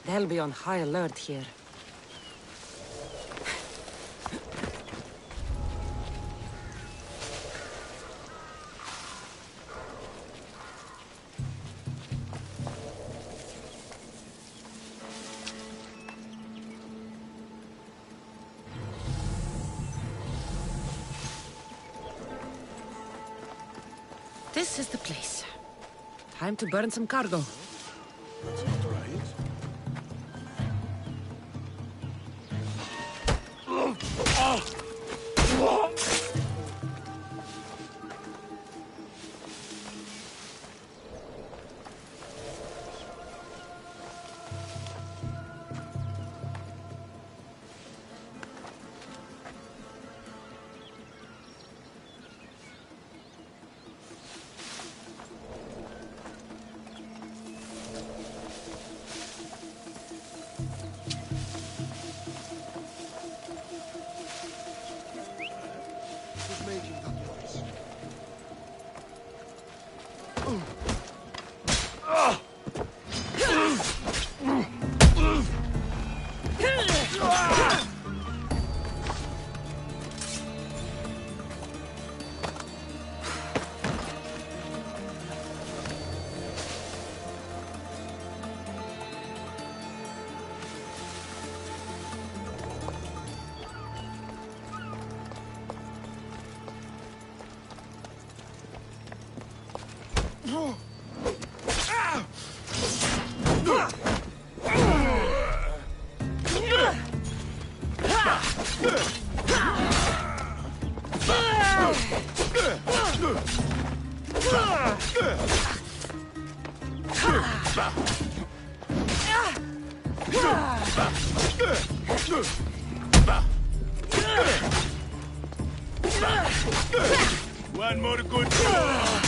They'll be on high alert here. This is the place. Time to burn some cargo. That's not right. Who's making that noise? One more good job.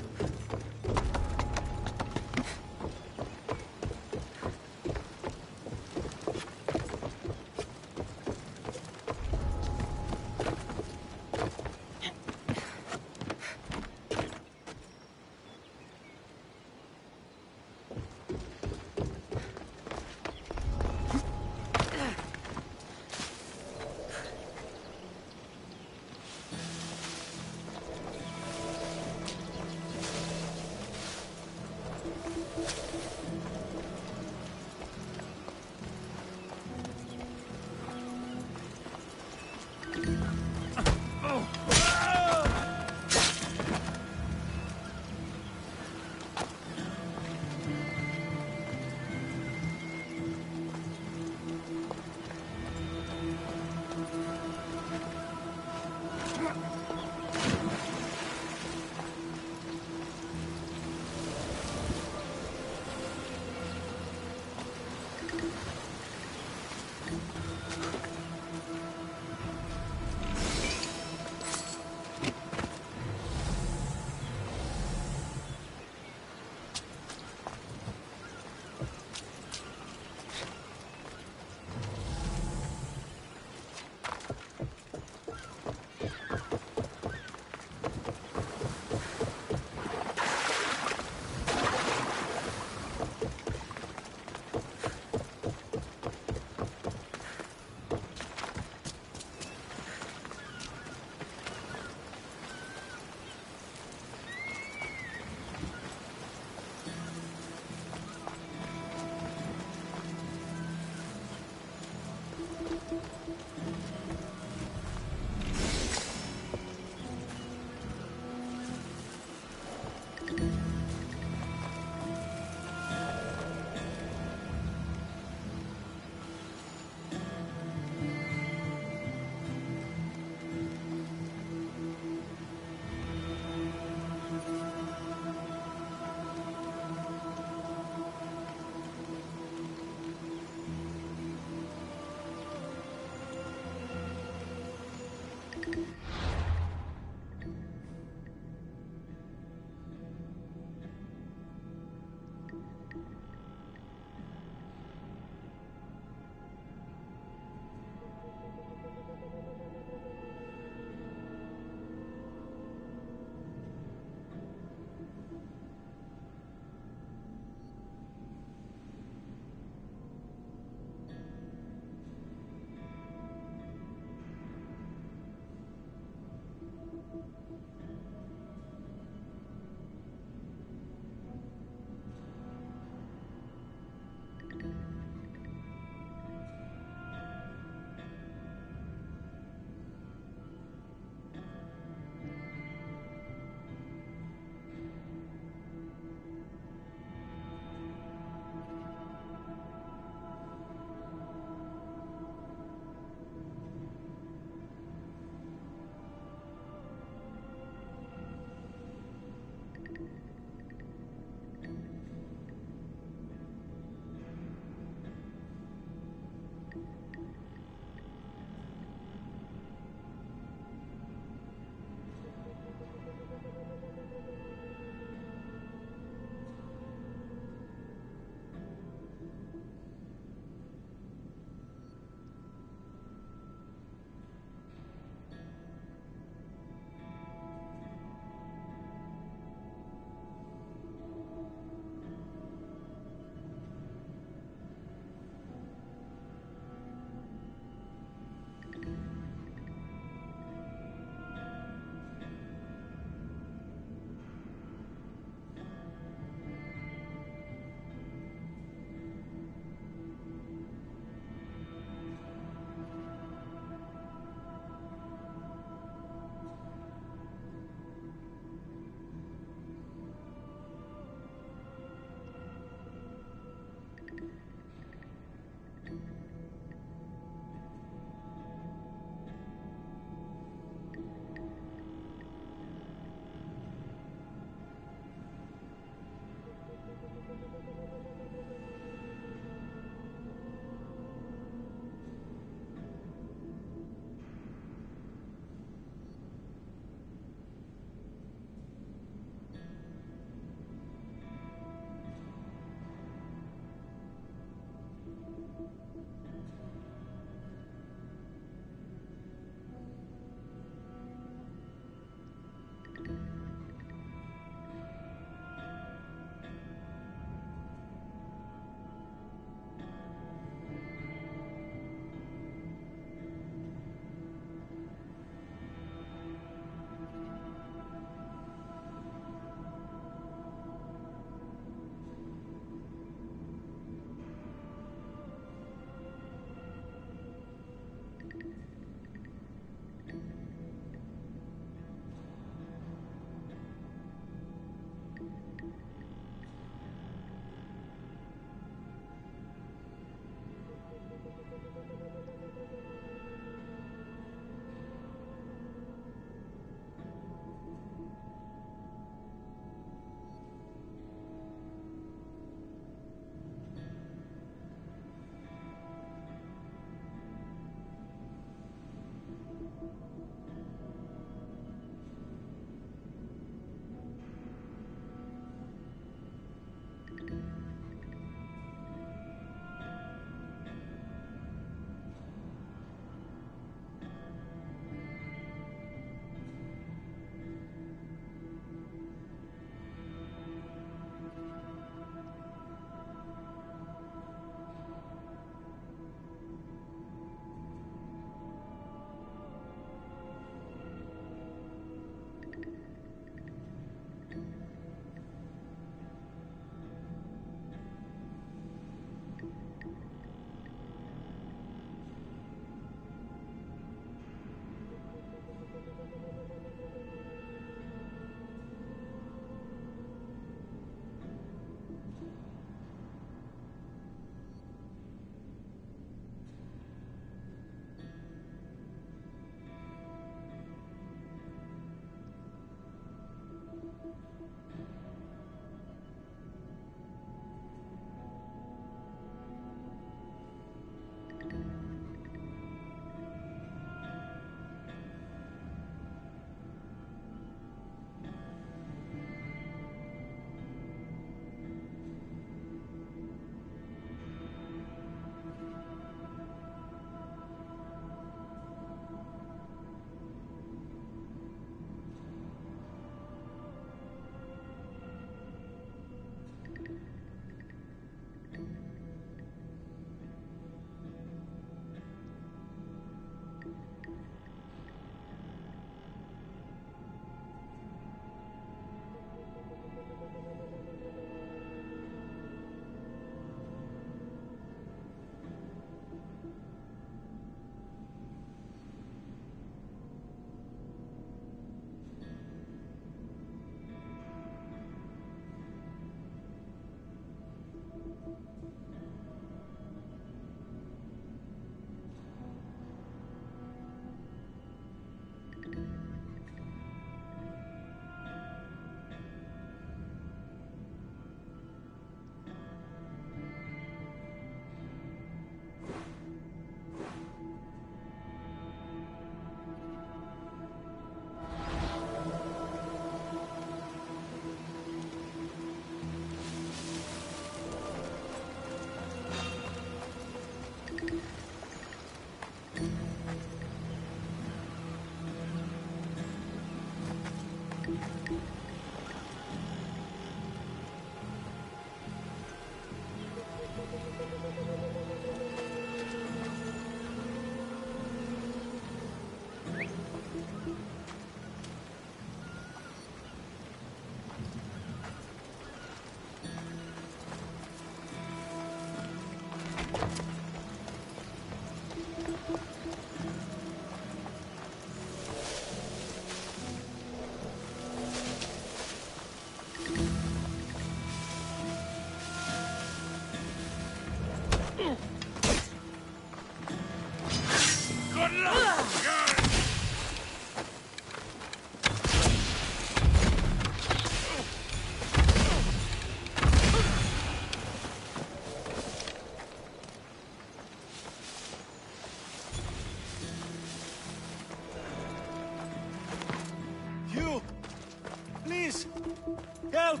Help!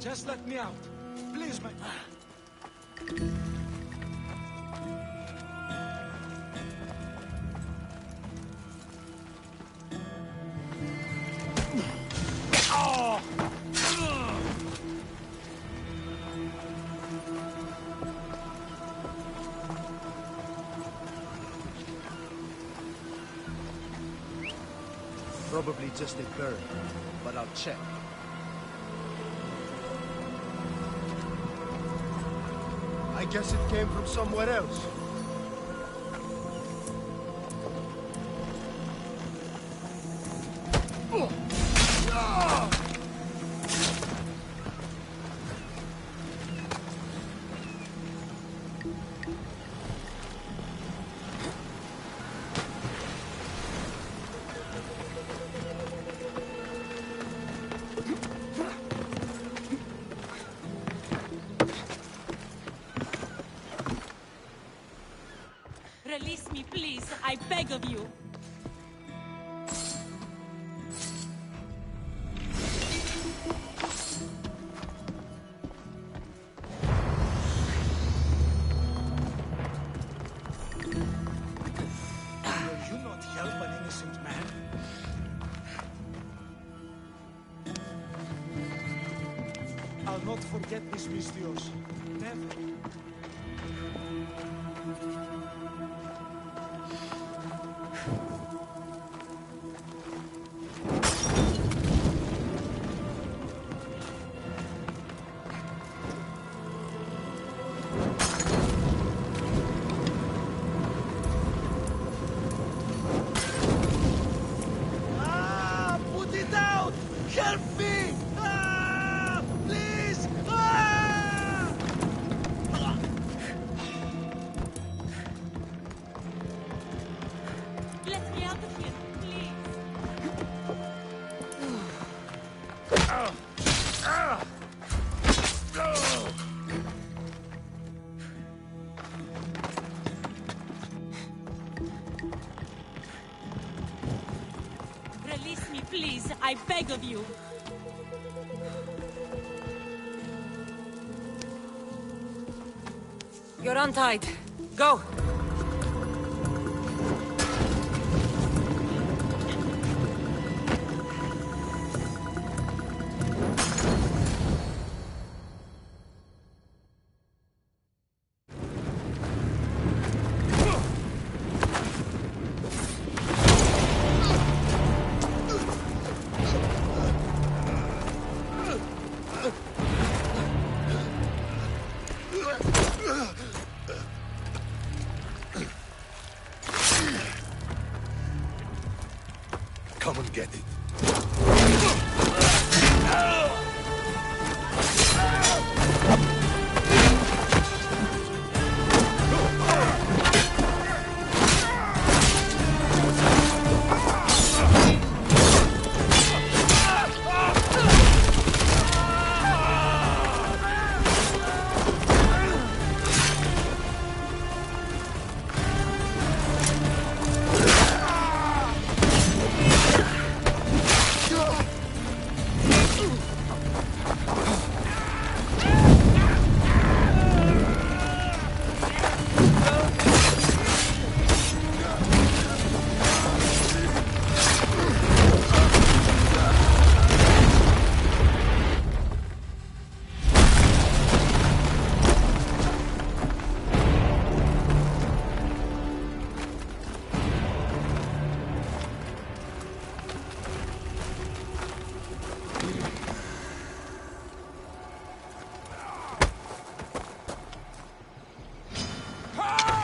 Just let me out. Please, my... Probably just a bird, but I'll check. I guess it came from somewhere else. Release me, please. I beg of you. Will you not help an innocent man? I'll not forget this, Mistios. Never. Put it out! Help me! Please! Let me out of here, please. Release me, please. I beg of you. You're untied. Go! Come and get it.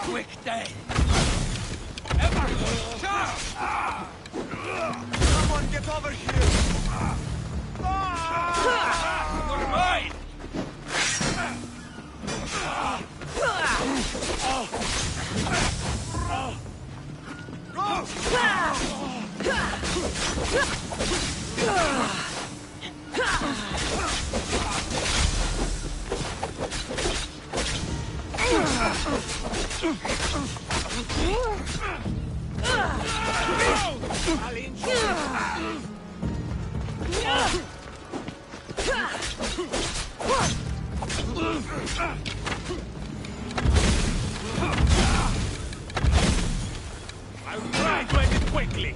Quick day! Someone get over here! You're mine! Go! I'll enjoy it. I'll try to end it quickly.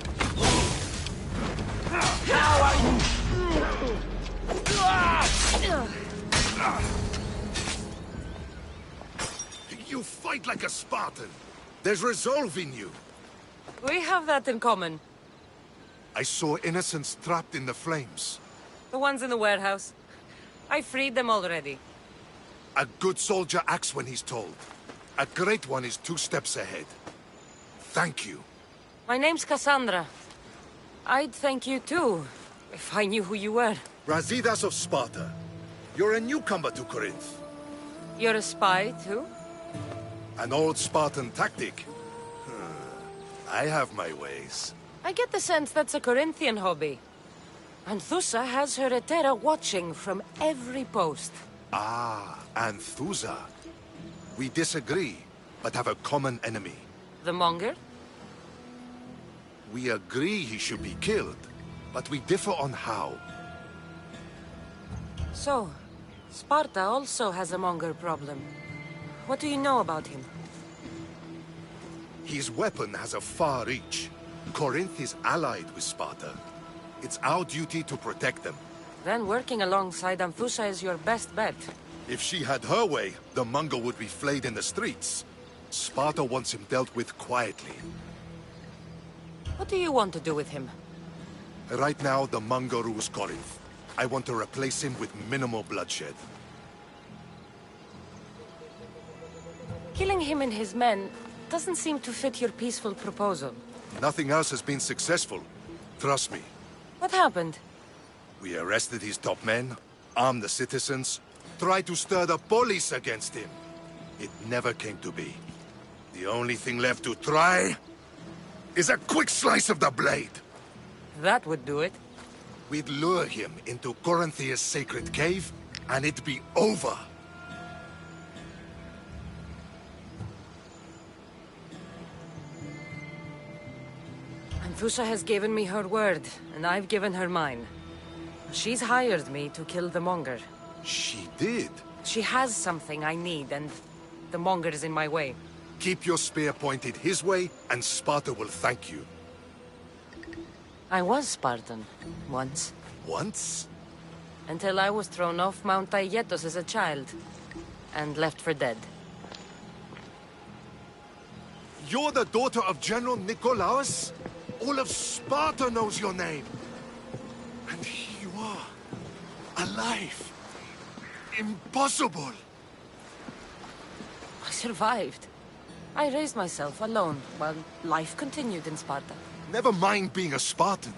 You fight like a Spartan. There's resolve in you. We have that in common. I saw innocents trapped in the flames. The ones in the warehouse. I freed them already. A good soldier acts when he's told. A great one is 2 steps ahead. Thank you. My name's Cassandra. I'd thank you too, if I knew who you were. Razidas of Sparta. You're a newcomer to Corinth. You're a spy too? An old Spartan tactic. I have my ways. I get the sense that's a Corinthian hobby. Anthusa has her Etera watching from every post. Ah, Anthusa. We disagree, but have a common enemy. The Monger? We agree he should be killed, but we differ on how. So, Sparta also has a Monger problem. What do you know about him? His weapon has a far reach. Corinth is allied with Sparta. It's our duty to protect them. Then working alongside Anthusa is your best bet. If she had her way, the Monger would be flayed in the streets. Sparta wants him dealt with quietly. What do you want to do with him? Right now, the Monger rules Corinth. I want to replace him with minimal bloodshed. Killing him and his men doesn't seem to fit your peaceful proposal. Nothing else has been successful. Trust me. What happened? We arrested his top men, armed the citizens, tried to stir the police against him. It never came to be. The only thing left to try is a quick slice of the blade. That would do it. We'd lure him into Corinthia's sacred cave, and it'd be over. Anthusa has given me her word, and I've given her mine. She's hired me to kill the Monger. She did. She has something I need, and the Monger is in my way. Keep your spear pointed his way, and Sparta will thank you. I was Spartan, once. Once? Until I was thrown off Mount Aietos as a child, and left for dead. You're the daughter of General Nikolaos? All of Sparta knows your name. And here you are, alive. Impossible. I survived. I raised myself alone, while life continued in Sparta. Never mind being a Spartan.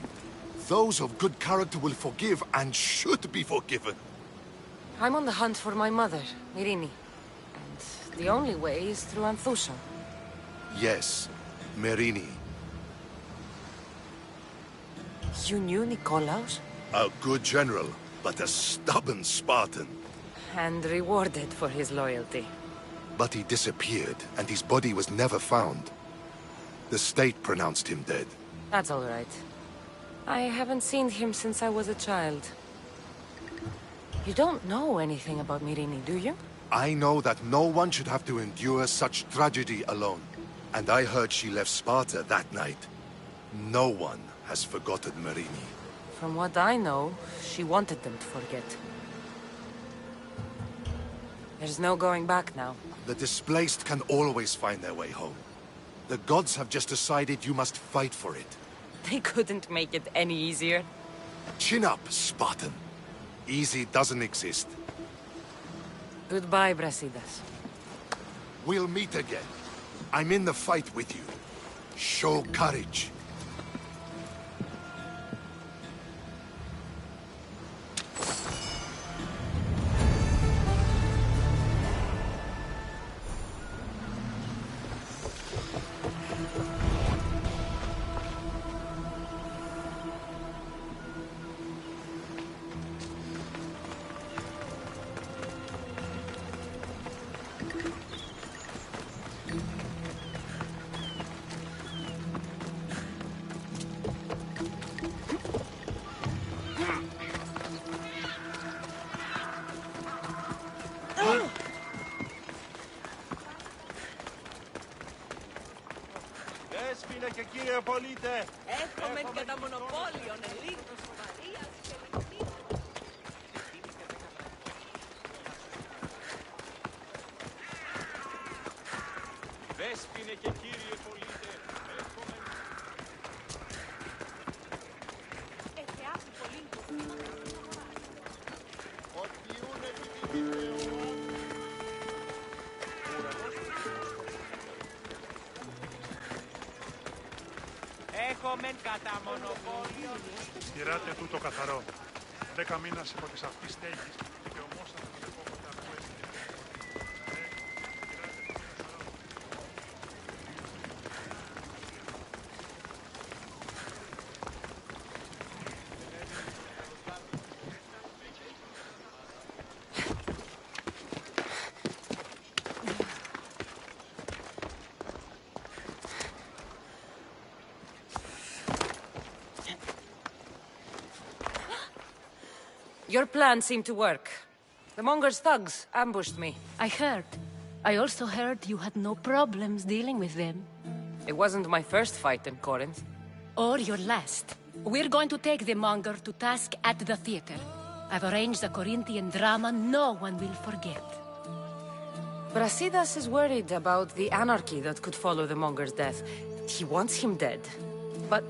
Those of good character will forgive and should be forgiven. I'm on the hunt for my mother, Myrini. And the only way is through Anthusa. Yes, Myrini. You knew Nikolaos? A good general, but a stubborn Spartan. And rewarded for his loyalty. But he disappeared, and his body was never found. The state pronounced him dead. That's all right. I haven't seen him since I was a child. You don't know anything about Myrini, do you? I know that no one should have to endure such tragedy alone. And I heard she left Sparta that night. No one has forgotten Myrini. From what I know, she wanted them to forget. There's no going back now. The displaced can always find their way home. The gods have just decided you must fight for it. They couldn't make it any easier. Chin up, Spartan. Easy doesn't exist. Goodbye, Brasidas. We'll meet again. I'm in the fight with you. Show courage. και κύριε πολίτε. Έχουμε κατά μονοπόλιον ελίγος Μαρίας και Λιμνίου. Δέσποινε και κύριε πολίτε. Εθεάσου πολίτες. Έχομεν κατά μονοπόλιον. Γυράτε τούτο καθαρό. 10 μήνας υπό της αυτής στέγης και όμως θα το δεχόμαστε από έτσι. Your plan seemed to work. The Monger's thugs ambushed me. I heard. I also heard you had no problems dealing with them. It wasn't my first fight in Corinth. Or your last. We're going to take the Monger to task at the theater. I've arranged a Corinthian drama no one will forget. Brasidas is worried about the anarchy that could follow the Monger's death. He wants him dead, but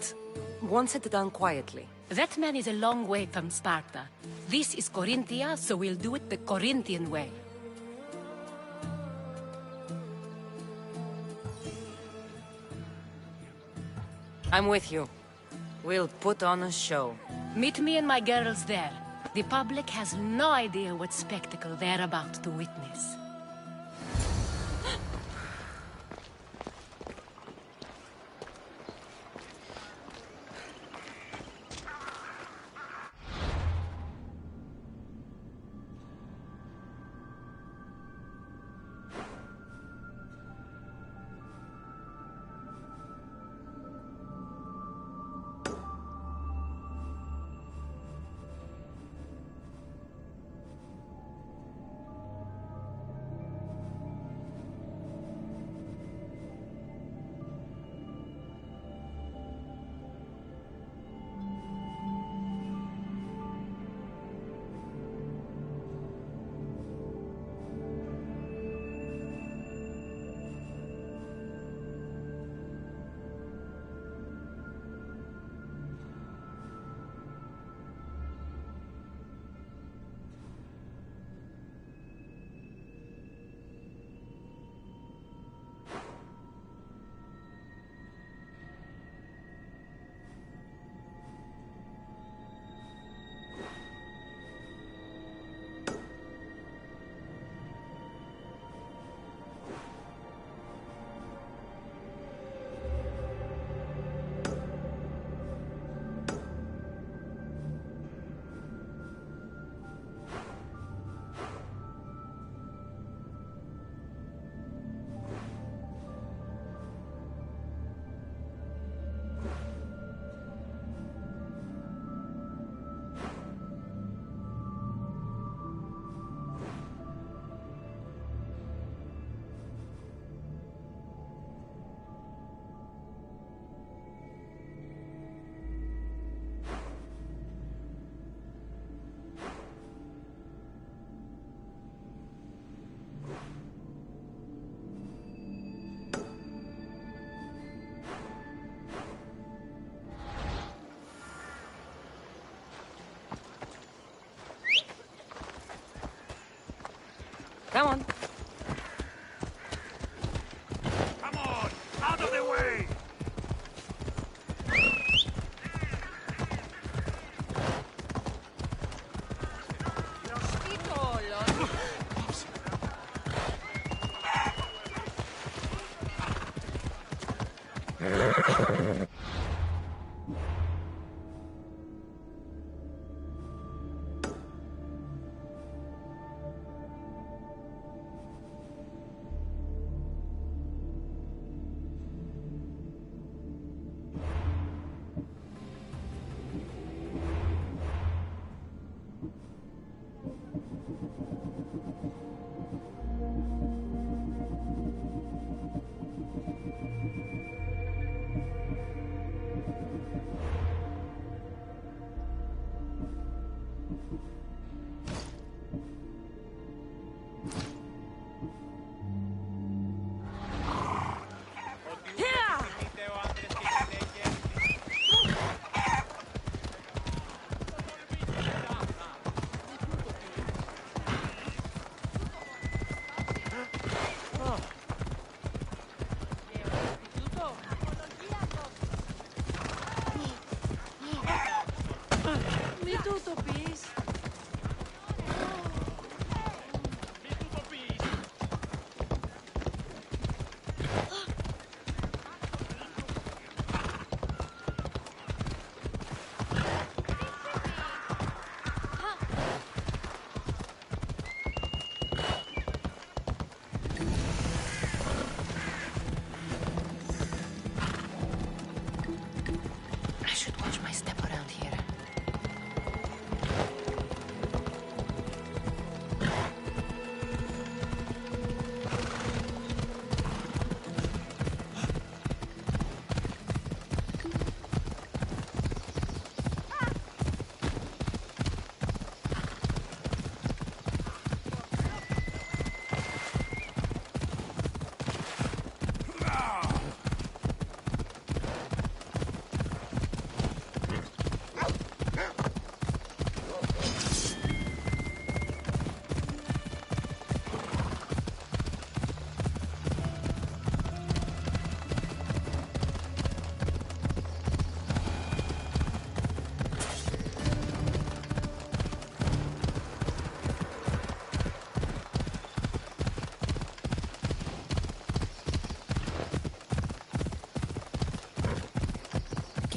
wants it done quietly. That man is a long way from Sparta. This is Corinthia, so we'll do it the Corinthian way. I'm with you. We'll put on a show. Meet me and my girls there. The public has no idea what spectacle they're about to witness. Come on. Come on, out of the way!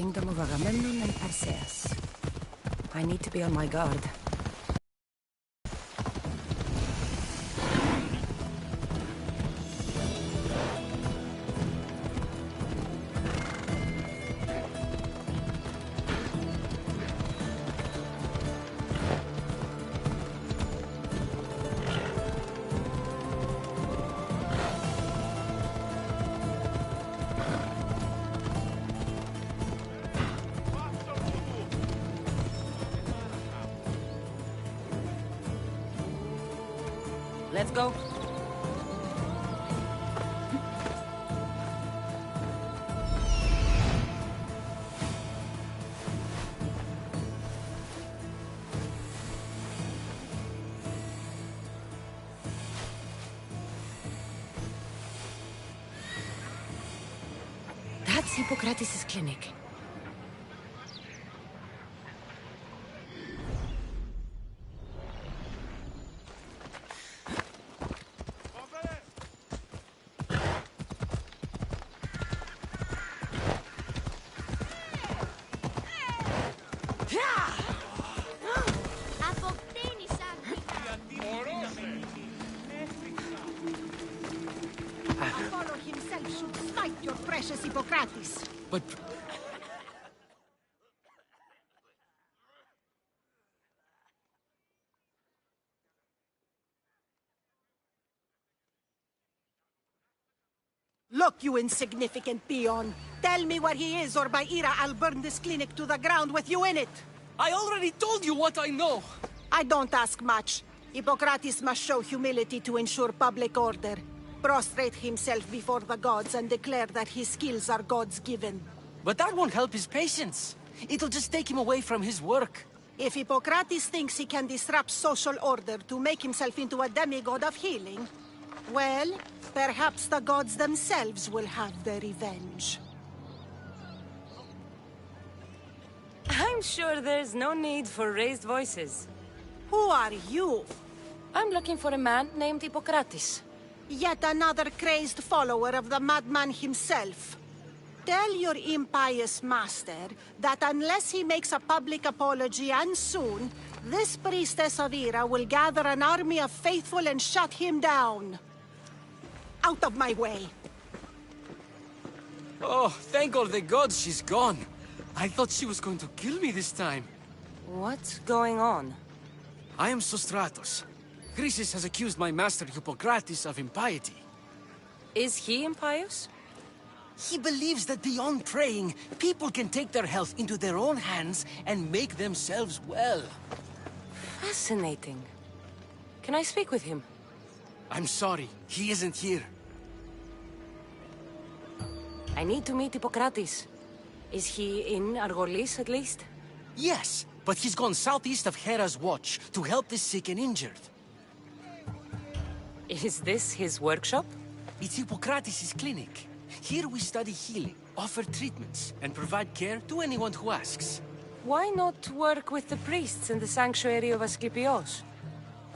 kingdom of Agamemnon and Perseus. I need to be on my guard. Let's go. That's Hippocrates' clinic. Apollo himself should smite your precious Hippocrates. But... Look, you insignificant peon. Tell me where he is, or by Ira, I'll burn this clinic to the ground with you in it. I already told you what I know! I don't ask much. Hippocrates must show humility to ensure public order. Prostrate himself before the gods and declare that his skills are gods-given. But that won't help his patients. It'll just take him away from his work. If Hippocrates thinks he can disrupt social order to make himself into a demigod of healing, well, perhaps the gods themselves will have their revenge. I'm sure there's no need for raised voices. Who are you? I'm looking for a man named Hippocrates. Yet another crazed follower of the madman himself. Tell your impious master that unless he makes a public apology, and soon, this priestess of Ira will gather an army of faithful and shut him down. Out of my way! Oh, thank all the gods she's gone. I thought she was going to kill me this time. What's going on? I am Sostratos. Chrysis has accused my master Hippocrates of impiety. Is he impious? He believes that beyond praying, people can take their health into their own hands and make themselves well. Fascinating. Can I speak with him? I'm sorry, he isn't here. I need to meet Hippocrates. Is he in Argolis, at least? Yes, but he's gone southeast of Hera's watch to help the sick and injured. Is this his workshop? It's Hippocrates' clinic. Here we study healing, offer treatments, and provide care to anyone who asks. Why not work with the priests in the sanctuary of Asclepios?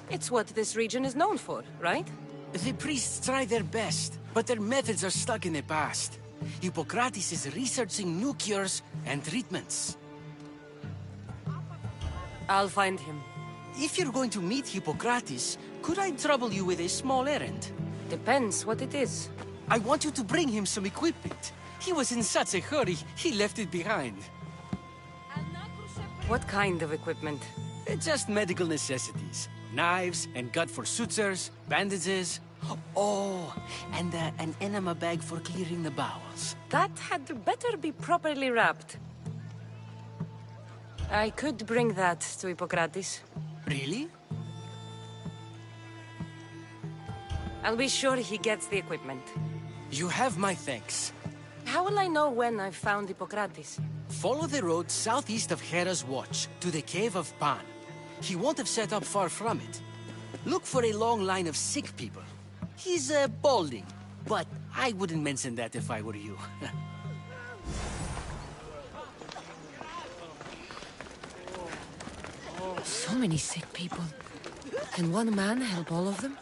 It's what this region is known for, right? The priests try their best, but their methods are stuck in the past. Hippocrates is researching new cures and treatments. I'll find him. If you're going to meet Hippocrates, could I trouble you with a small errand? Depends what it is. I want you to bring him some equipment. He was in such a hurry, he left it behind. What kind of equipment? Just medical necessities. Knives and gut for sutures, bandages. Oh, and an enema bag for clearing the bowels. That had better be properly wrapped. I could bring that to Hippocrates. Really? I'll be sure he gets the equipment. You have my thanks. How will I know when I've found Hippocrates? Follow the road southeast of Hera's watch to the cave of Pan. He won't have set up far from it. Look for a long line of sick people. He's balding, but I wouldn't mention that if I were you. So many sick people. Can one man help all of them?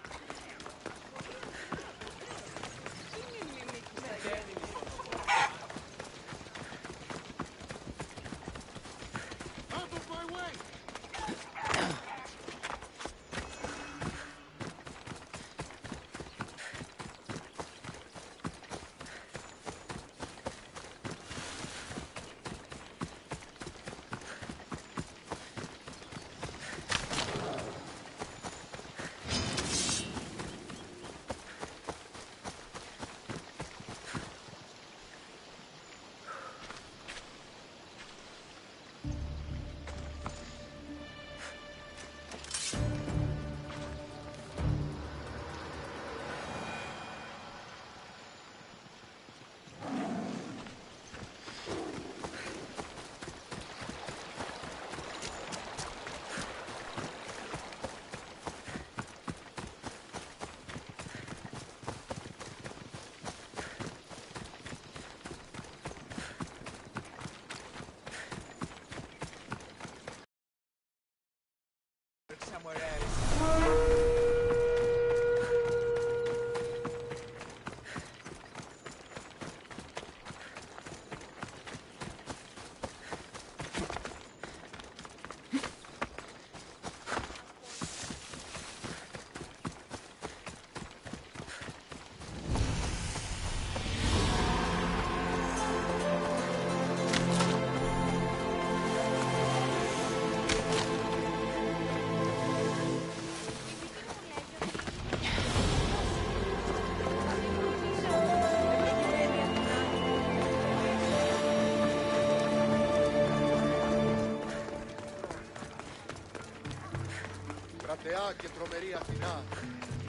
Κρατεά και τρομερή Αθηνά.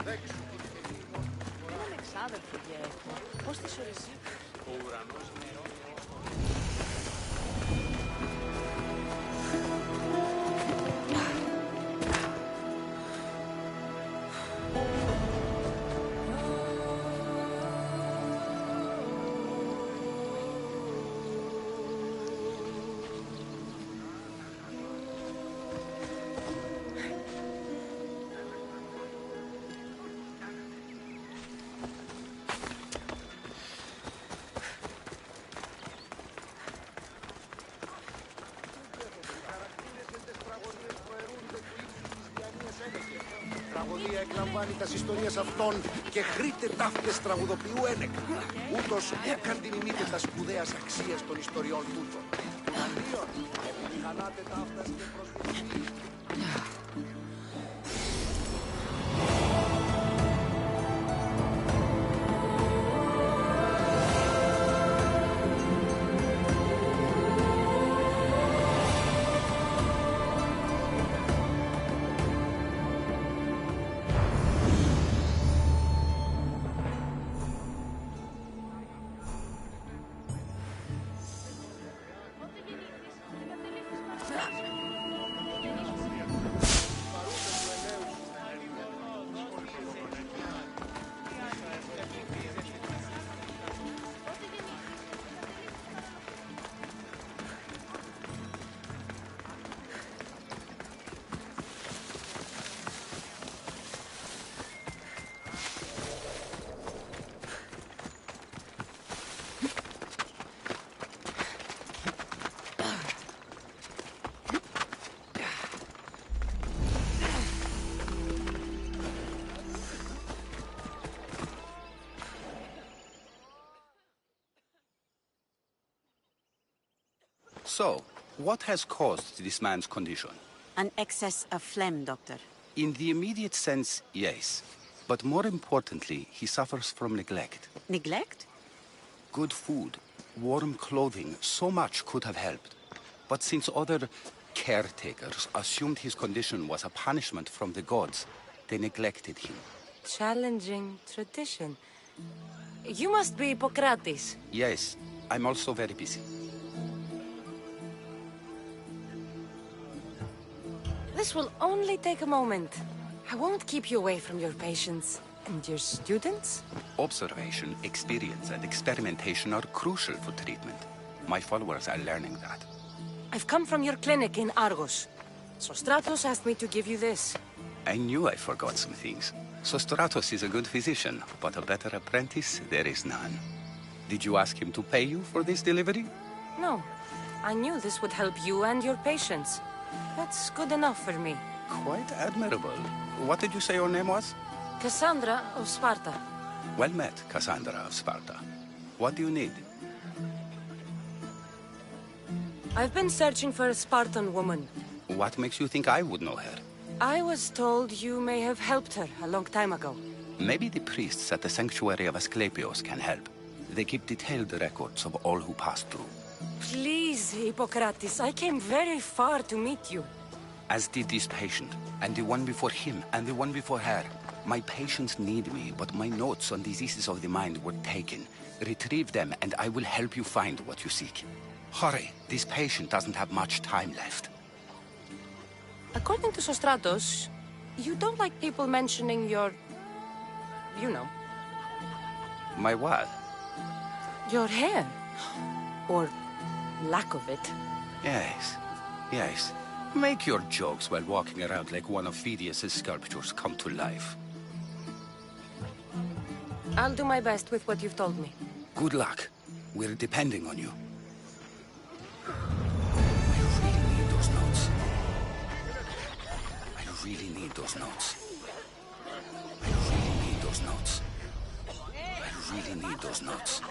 Δέξου την τιμή μου. Έναν εξάδελφο και έχω. Πώς τις ορίζει. Ο ουρανός νερό. Τραγωδία εκλαμβάνει τας ιστορίας αυτών και χρήτε ταύτες τραγουδοποιού ένεκα. Ούτως έκαν την ημίτε τα σπουδαίας αξίας των ιστοριών τούτων. Αντίον, επιμηχανάτε ταύτας και προσδοκεί. So, what has caused this man's condition? An excess of phlegm, Doctor. In the immediate sense, yes. But more importantly, he suffers from neglect. Neglect? Good food, warm clothing, so much could have helped. But since other caretakers assumed his condition was a punishment from the gods, they neglected him. Challenging tradition. You must be Hippocrates. Yes, I'm also very busy. This will only take a moment. I won't keep you away from your patients. And your students? Observation, experience, and experimentation are crucial for treatment. My followers are learning that. I've come from your clinic in Argos. Sostratos asked me to give you this. I knew I forgot some things. Sostratos is a good physician, but a better apprentice there is none. Did you ask him to pay you for this delivery? No. I knew this would help you and your patients. That's good enough for me. Quite admirable. What did you say your name was? Cassandra of Sparta. Well met, Cassandra of Sparta. What do you need? I've been searching for a Spartan woman. What makes you think I would know her? I was told you may have helped her a long time ago. Maybe the priests at the sanctuary of Asclepios can help. They keep detailed records of all who passed through. Please, Hippocrates, I came very far to meet you. As did this patient, and the one before him, and the one before her. My patients need me, but my notes on diseases of the mind were taken. Retrieve them, and I will help you find what you seek. Hurry, this patient doesn't have much time left. According to Sostratos, you don't like people mentioning your... you know. My what? Your hair. Or lack of it. Yes, yes. Make your jokes while walking around like one of Phidias' sculptures come to life. I'll do my best with what you've told me. Good luck. We're depending on you. I really need those notes. I really need those notes. I really need those notes.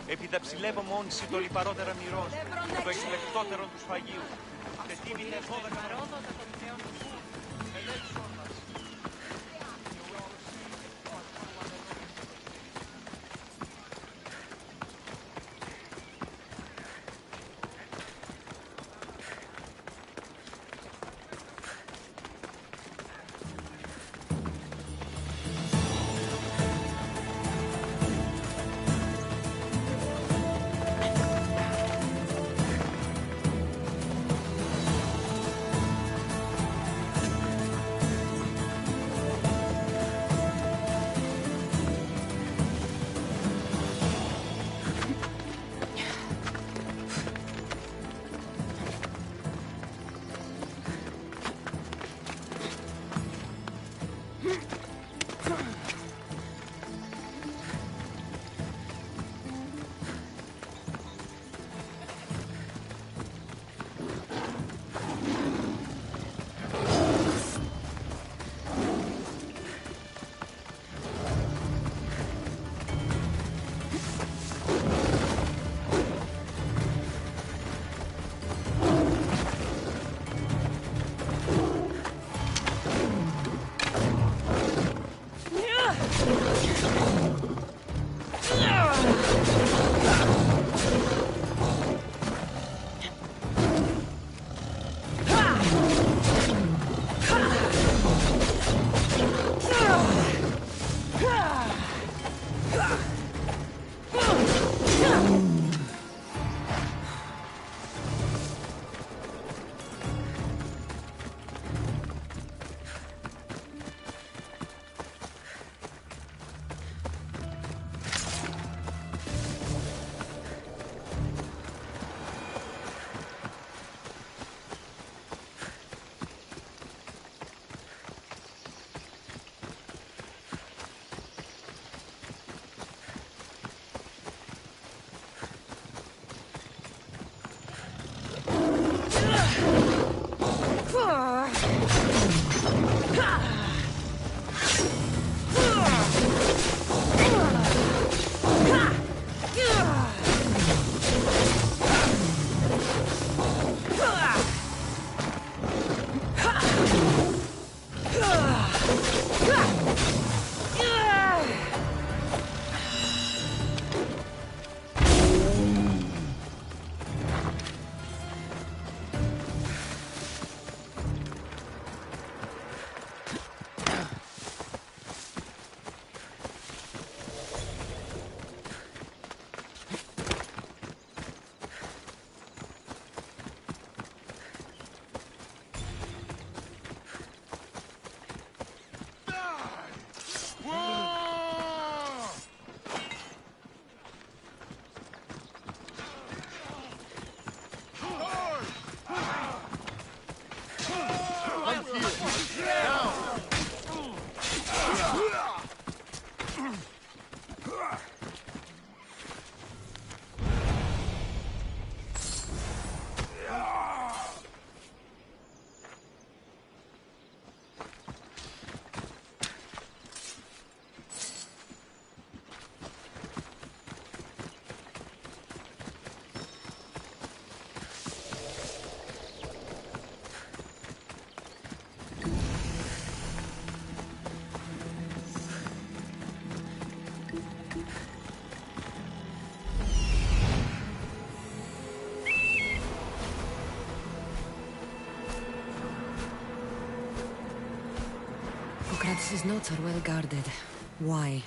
Επιδαψιλεύω μόνηση το λιπαρότερα μυρών, το εκλεκτότερο του σφαγίου. Και τίμητε φόβερα παρόδοτα των θεών του. Ελέησον μας. His notes are well guarded. Why?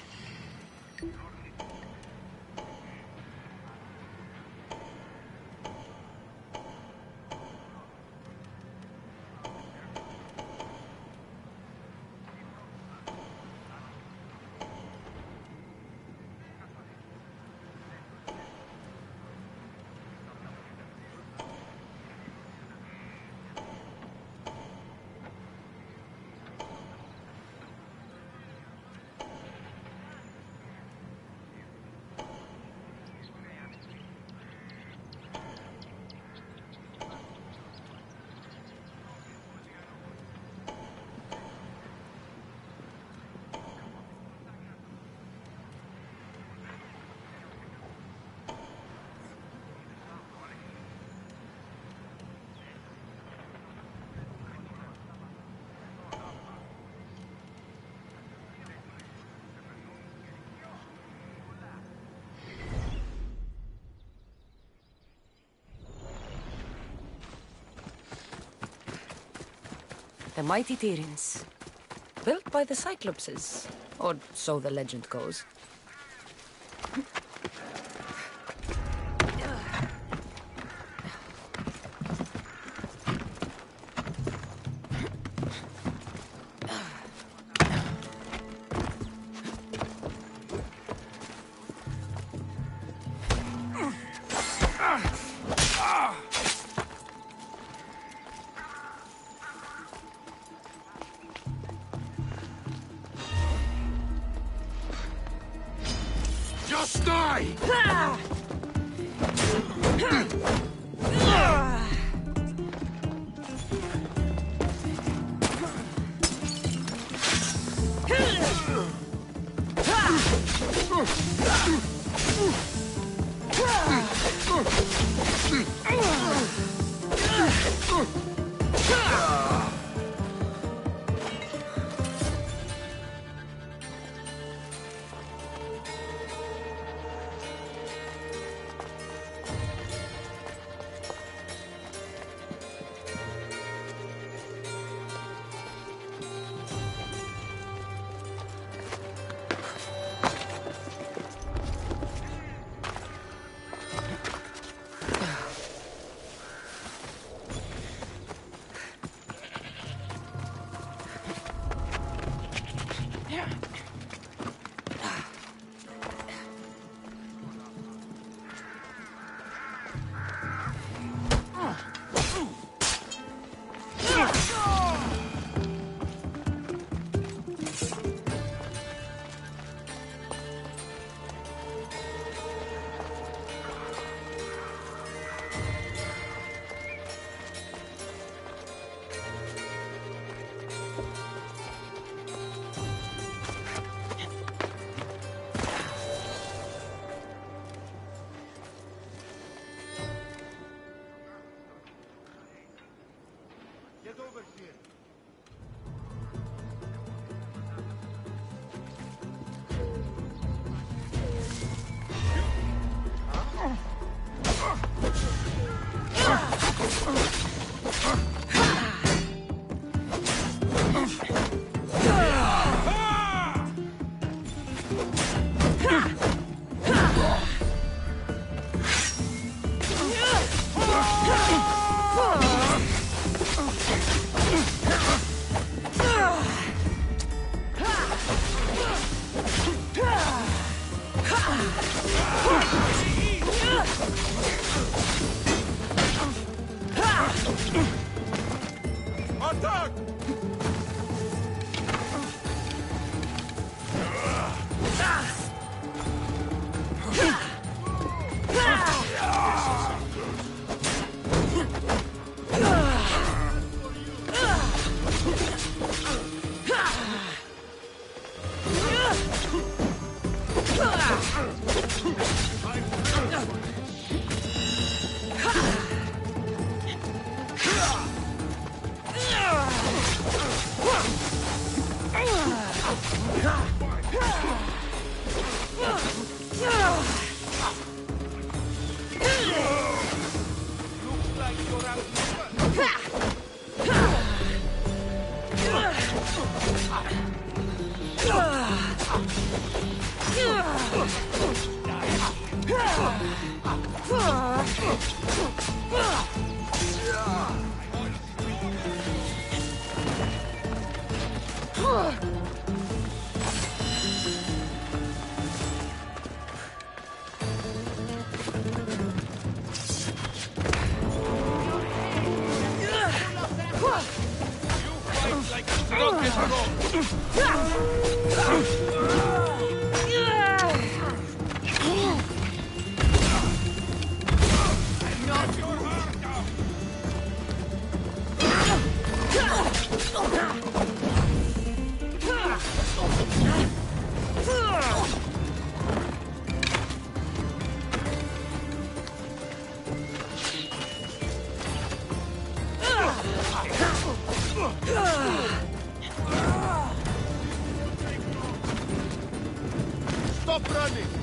The mighty Tyrins. Built by the Cyclopses. Or so the legend goes. Just die! Stop running!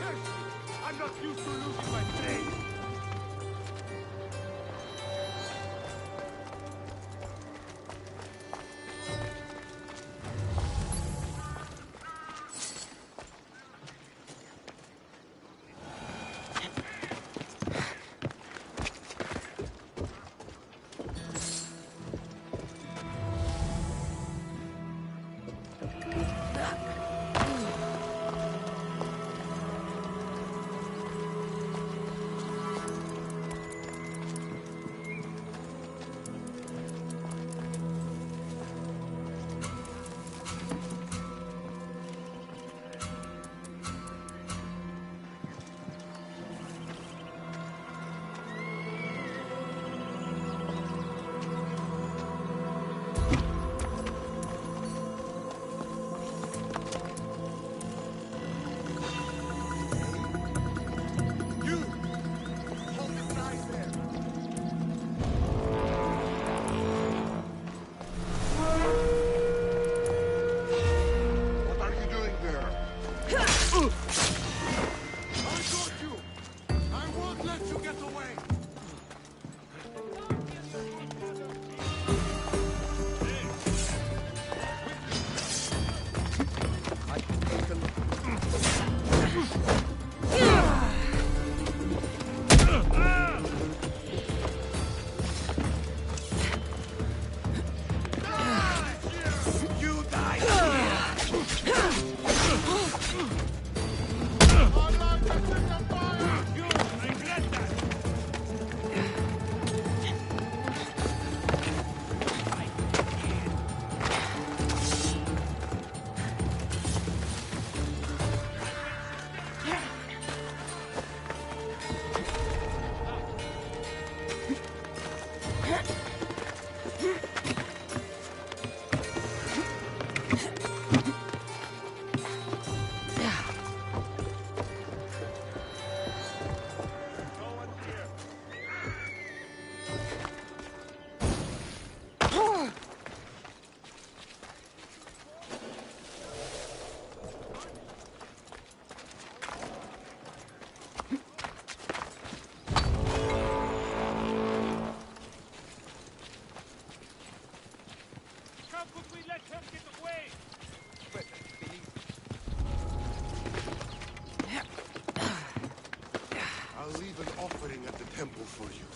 I'm not used to losing my brain. I'll leave an offering at the temple for you.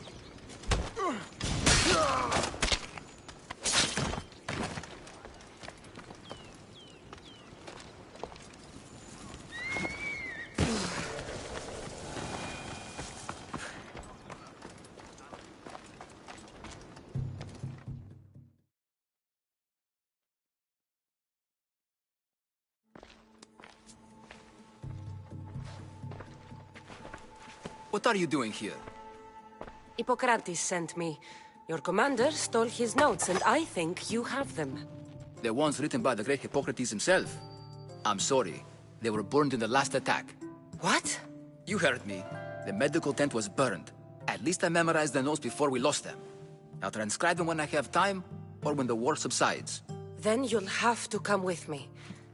What are you doing here? Hippocrates sent me. Your commander stole his notes, and I think you have them. The ones written by the great Hippocrates himself. I'm sorry. They were burned in the last attack. What? You heard me. The medical tent was burned. At least I memorized the notes before we lost them. I'll transcribe them when I have time, or when the war subsides. Then you'll have to come with me.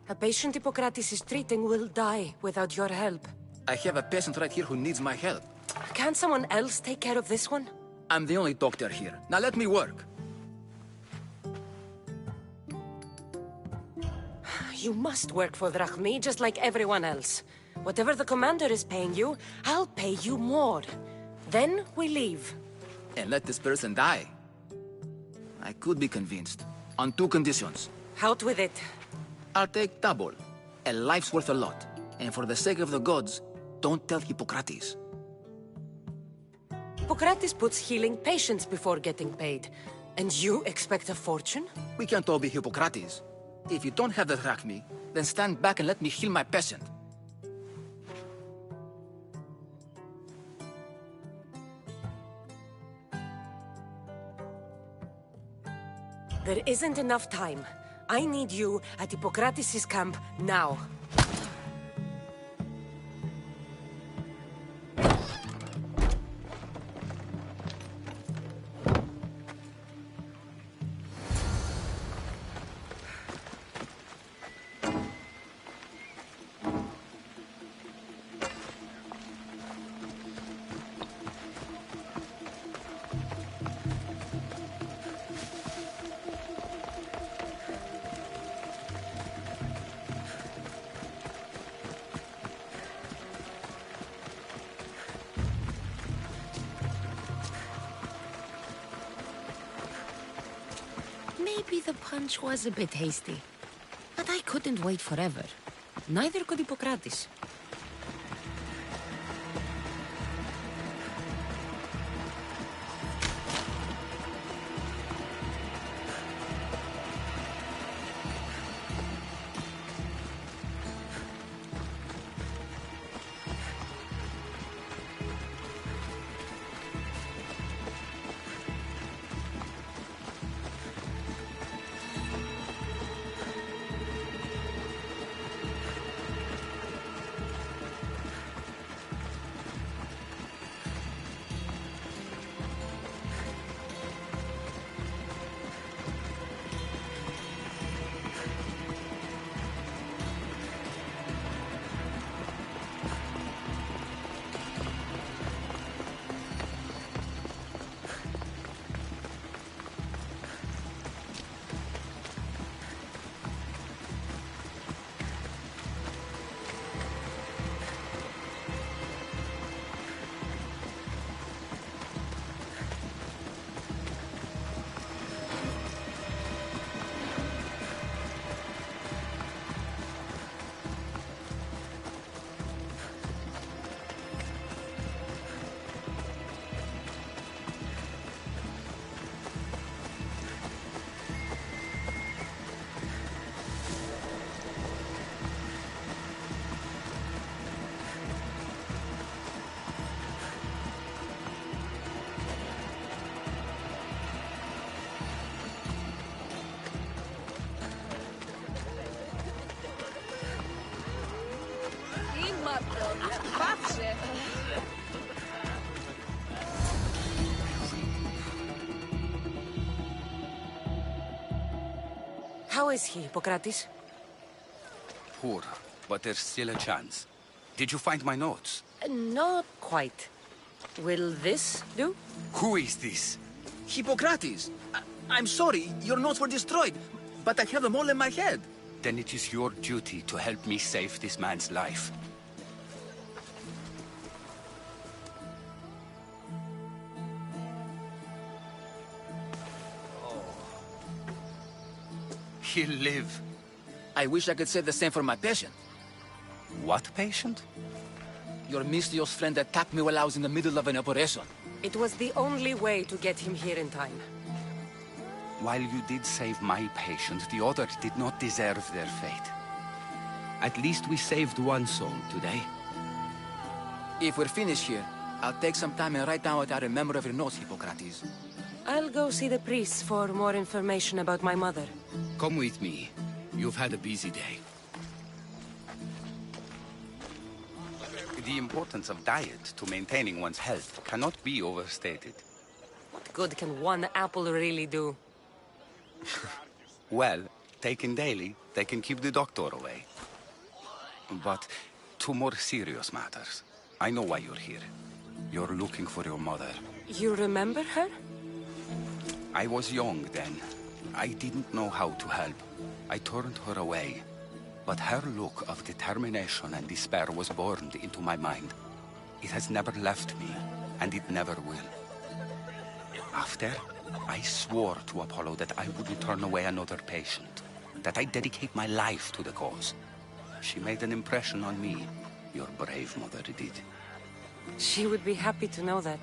A patient Hippocrates is treating will die without your help. I have a patient right here who needs my help. Can't someone else take care of this one? I'm the only doctor here. Now let me work. You must work for Drachmi, just like everyone else. Whatever the commander is paying you, I'll pay you more. Then we leave. And let this person die. I could be convinced. On two conditions. Out with it. I'll take double. A life's worth a lot. And for the sake of the gods, don't tell Hippocrates. Hippocrates puts healing patients before getting paid. And you expect a fortune? We can't all be Hippocrates. If you don't have the drachmi, then stand back and let me heal my patient. There isn't enough time. I need you at Hippocrates' camp now. Maybe the punch was a bit hasty. But I couldn't wait forever. Neither could Hippocrates. Πάψε! How is he, Hippocrates? Poor, but there's still a chance. Did you find my notes? Not quite. Will this do? Who is this? Hippocrates! I'm sorry, your notes were destroyed, but I have them all in my head. Then it is your duty to help me save this man's life. He'll live. I wish I could say the same for my patient. What patient? Your mysterious friend attacked me while I was in the middle of an operation. It was the only way to get him here in time. While you did save my patient, the others did not deserve their fate. At least we saved one soul today. If we're finished here, I'll take some time and write down what I remember of your notes, Hippocrates. I'll go see the priests for more information about my mother. Come with me. You've had a busy day. The importance of diet to maintaining one's health cannot be overstated. What good can one apple really do? Well, taken daily, they can keep the doctor away. But to more serious matters, I know why you're here. You're looking for your mother. You remember her? I was young then. I didn't know how to help. I turned her away. But her look of determination and despair was burned into my mind. It has never left me, and it never will. After, I swore to Apollo that I wouldn't turn away another patient, that I'd dedicate my life to the cause. She made an impression on me. Your brave mother did. She would be happy to know that.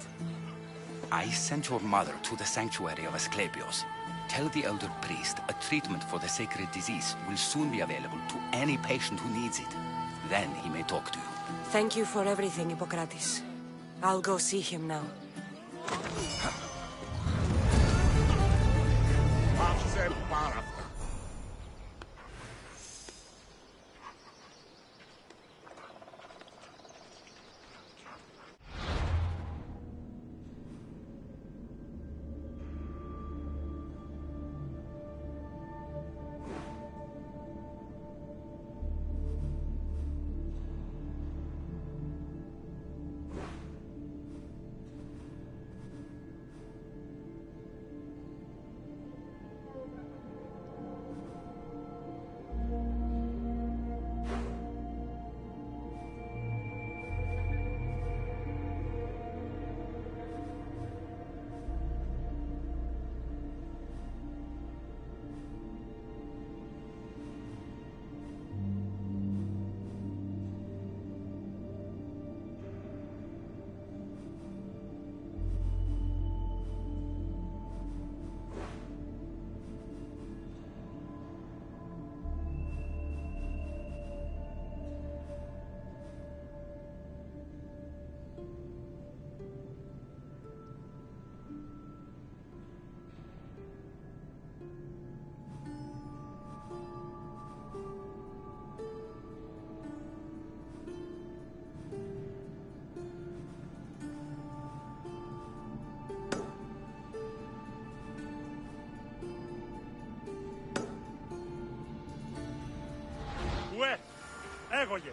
I sent your mother to the sanctuary of Asclepios. Tell the elder priest a treatment for the sacred disease will soon be available to any patient who needs it. Then he may talk to you. Thank you for everything, Hippocrates. I'll go see him now. Πάψε πάρα αυτά. Φεύγε.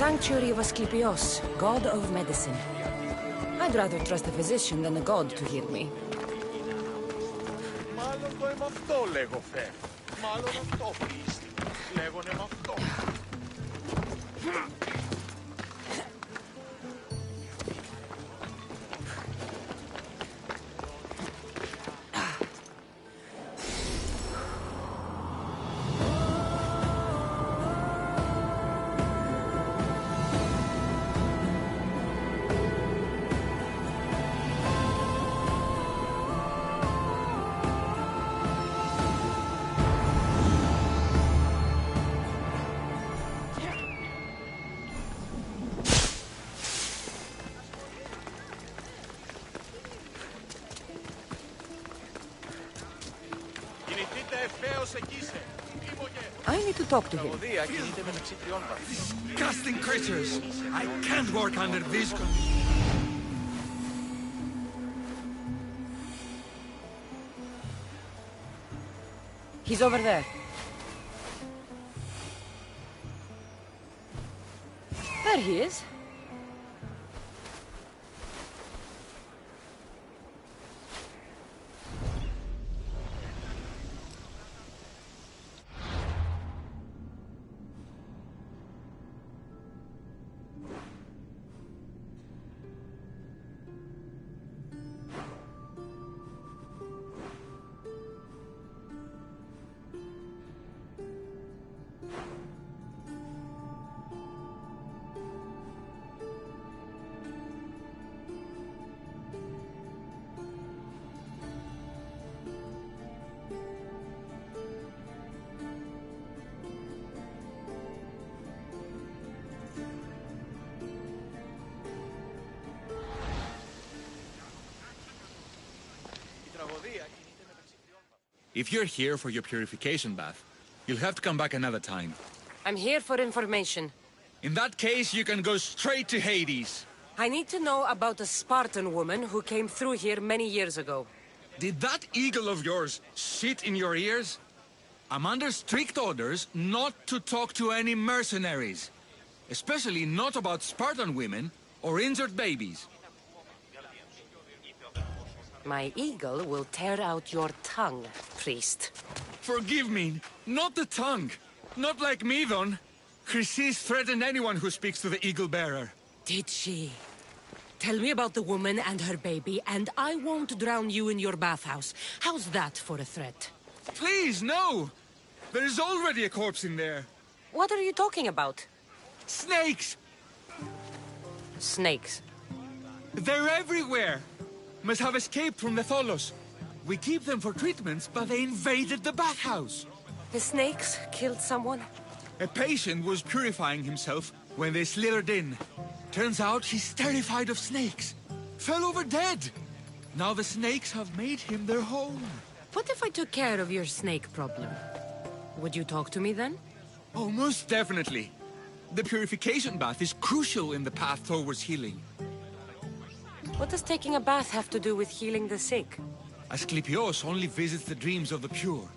Sanctuary of Asclepios, god of medicine. I'd rather trust a physician than a god to heal me. Μάλλον το είμαι αυτό, λέγω, Φε. Μάλλον αυτό, Priest. Λέγονε με αυτό. I need to talk to him. Disgusting creatures! I can't work under these conditions. He's over there. There he is. If you're here for your purification bath, you'll have to come back another time. I'm here for information. In that case, you can go straight to Hades. I need to know about a Spartan woman who came through here many years ago. Did that eagle of yours sit in your ears? I'm under strict orders not to talk to any mercenaries. Especially not about Spartan women or injured babies. My eagle will tear out your tongue, priest. Forgive me, not the tongue. Not like me, Don. Chrysis threatened anyone who speaks to the eagle bearer. Did she? Tell me about the woman and her baby, and I won't drown you in your bathhouse. How's that for a threat? Please, no! There's already a corpse in there. What are you talking about? Snakes! Snakes? They're everywhere! Must have escaped from the Tholos. We keep them for treatments, but they invaded the bathhouse. The snakes killed someone? A patient was purifying himself when they slithered in. Turns out he's terrified of snakes. Fell over dead. Now the snakes have made him their home. What if I took care of your snake problem? Would you talk to me then? Oh, most definitely. The purification bath is crucial in the path towards healing. What does taking a bath have to do with healing the sick? Asclepios only visits the dreams of the pure.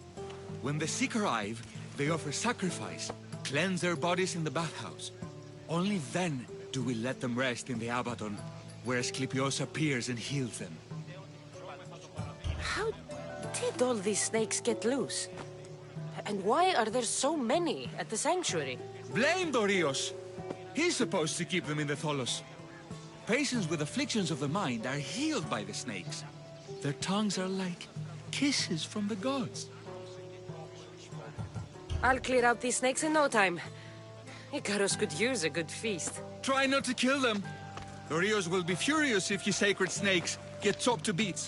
When the sick arrive, they offer sacrifice, cleanse their bodies in the bathhouse. Only then do we let them rest in the Abaddon, where Asclepios appears and heals them. How did all these snakes get loose? And why are there so many at the sanctuary? Blame Dorios! He's supposed to keep them in the Tholos. Patients with afflictions of the mind are healed by the snakes. Their tongues are like kisses from the gods. I'll clear out these snakes in no time. Icarus could use a good feast. Try not to kill them. The Rios will be furious if you sacred snakes get chopped to bits.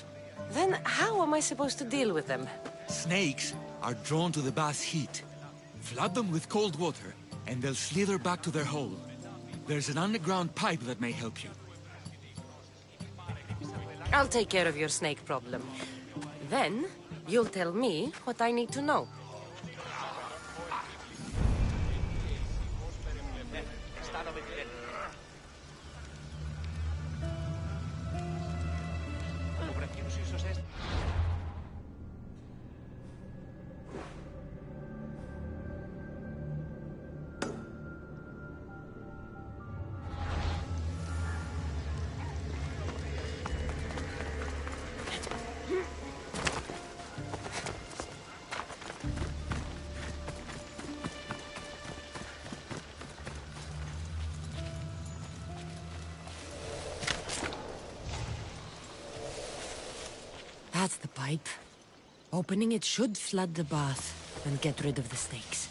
Then how am I supposed to deal with them? Snakes are drawn to the bath's heat. Flood them with cold water, and they'll slither back to their hole. There's an underground pipe that may help you. I'll take care of your snake problem. Then, you'll tell me what I need to know. That's the pipe. Opening it should flood the bath and get rid of the snakes.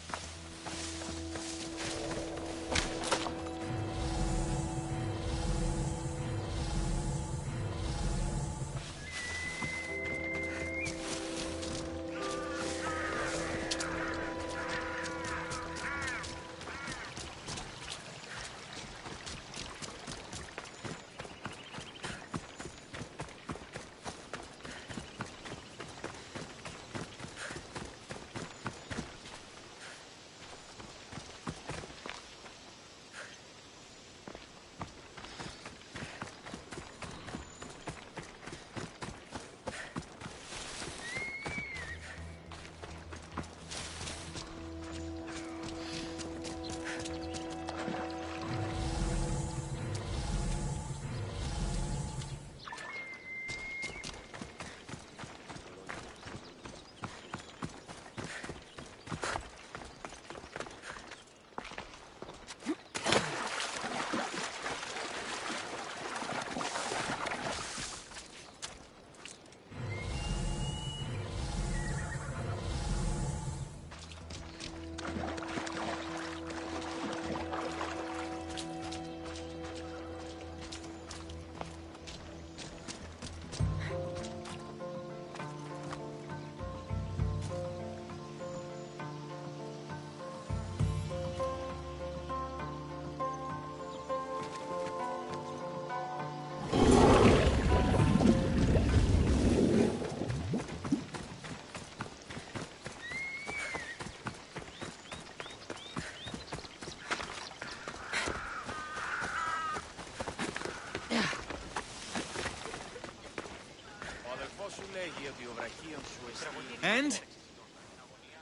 And?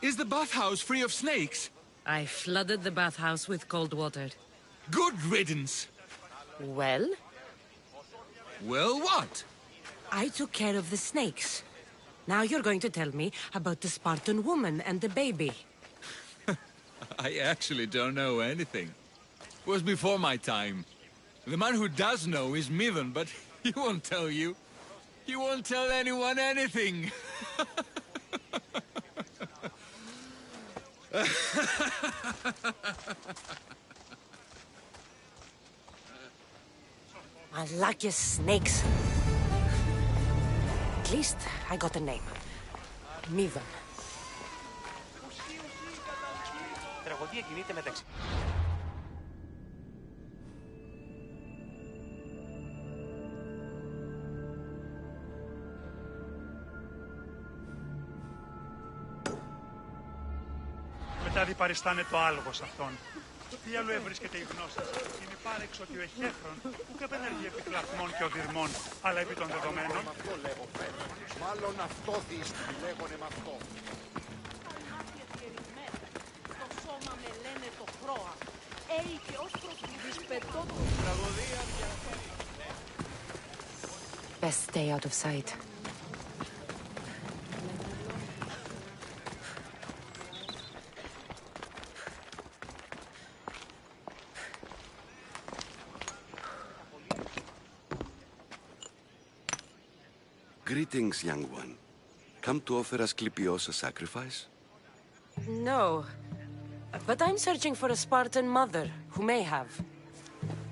Is the bathhouse free of snakes? I flooded the bathhouse with cold water. Good riddance! Well? Well, what? I took care of the snakes. Now you're going to tell me about the Spartan woman and the baby. I actually don't know anything. It was before my time. The man who does know is Mivan, but he won't tell you. He won't tell anyone anything. I like your snakes. At least I got a name. Mivan. Τραγωδία κινείται μεταξύ. Μετά διπαριστάνε το άλογο σε αυτόν. Τι άλλο έβρισκεται η γνώση σας. Είναι πάρεξ ότι ο εχέφρον που καπενεργεί επί κλαθμών και οδυρμών, αλλά επί των δεδομένων. Αυτό λέγω φέρνω. Μάλλον αυτό δίστη λέγονε με αυτό. Το σώμα με λένε το πρόα. Έλκε ως προσφυγής πετώ το τραγωδία πια. Best stay out of sight. Greetings, young one. Come to offer Asclepios a sacrifice? No. But I'm searching for a Spartan mother who may have.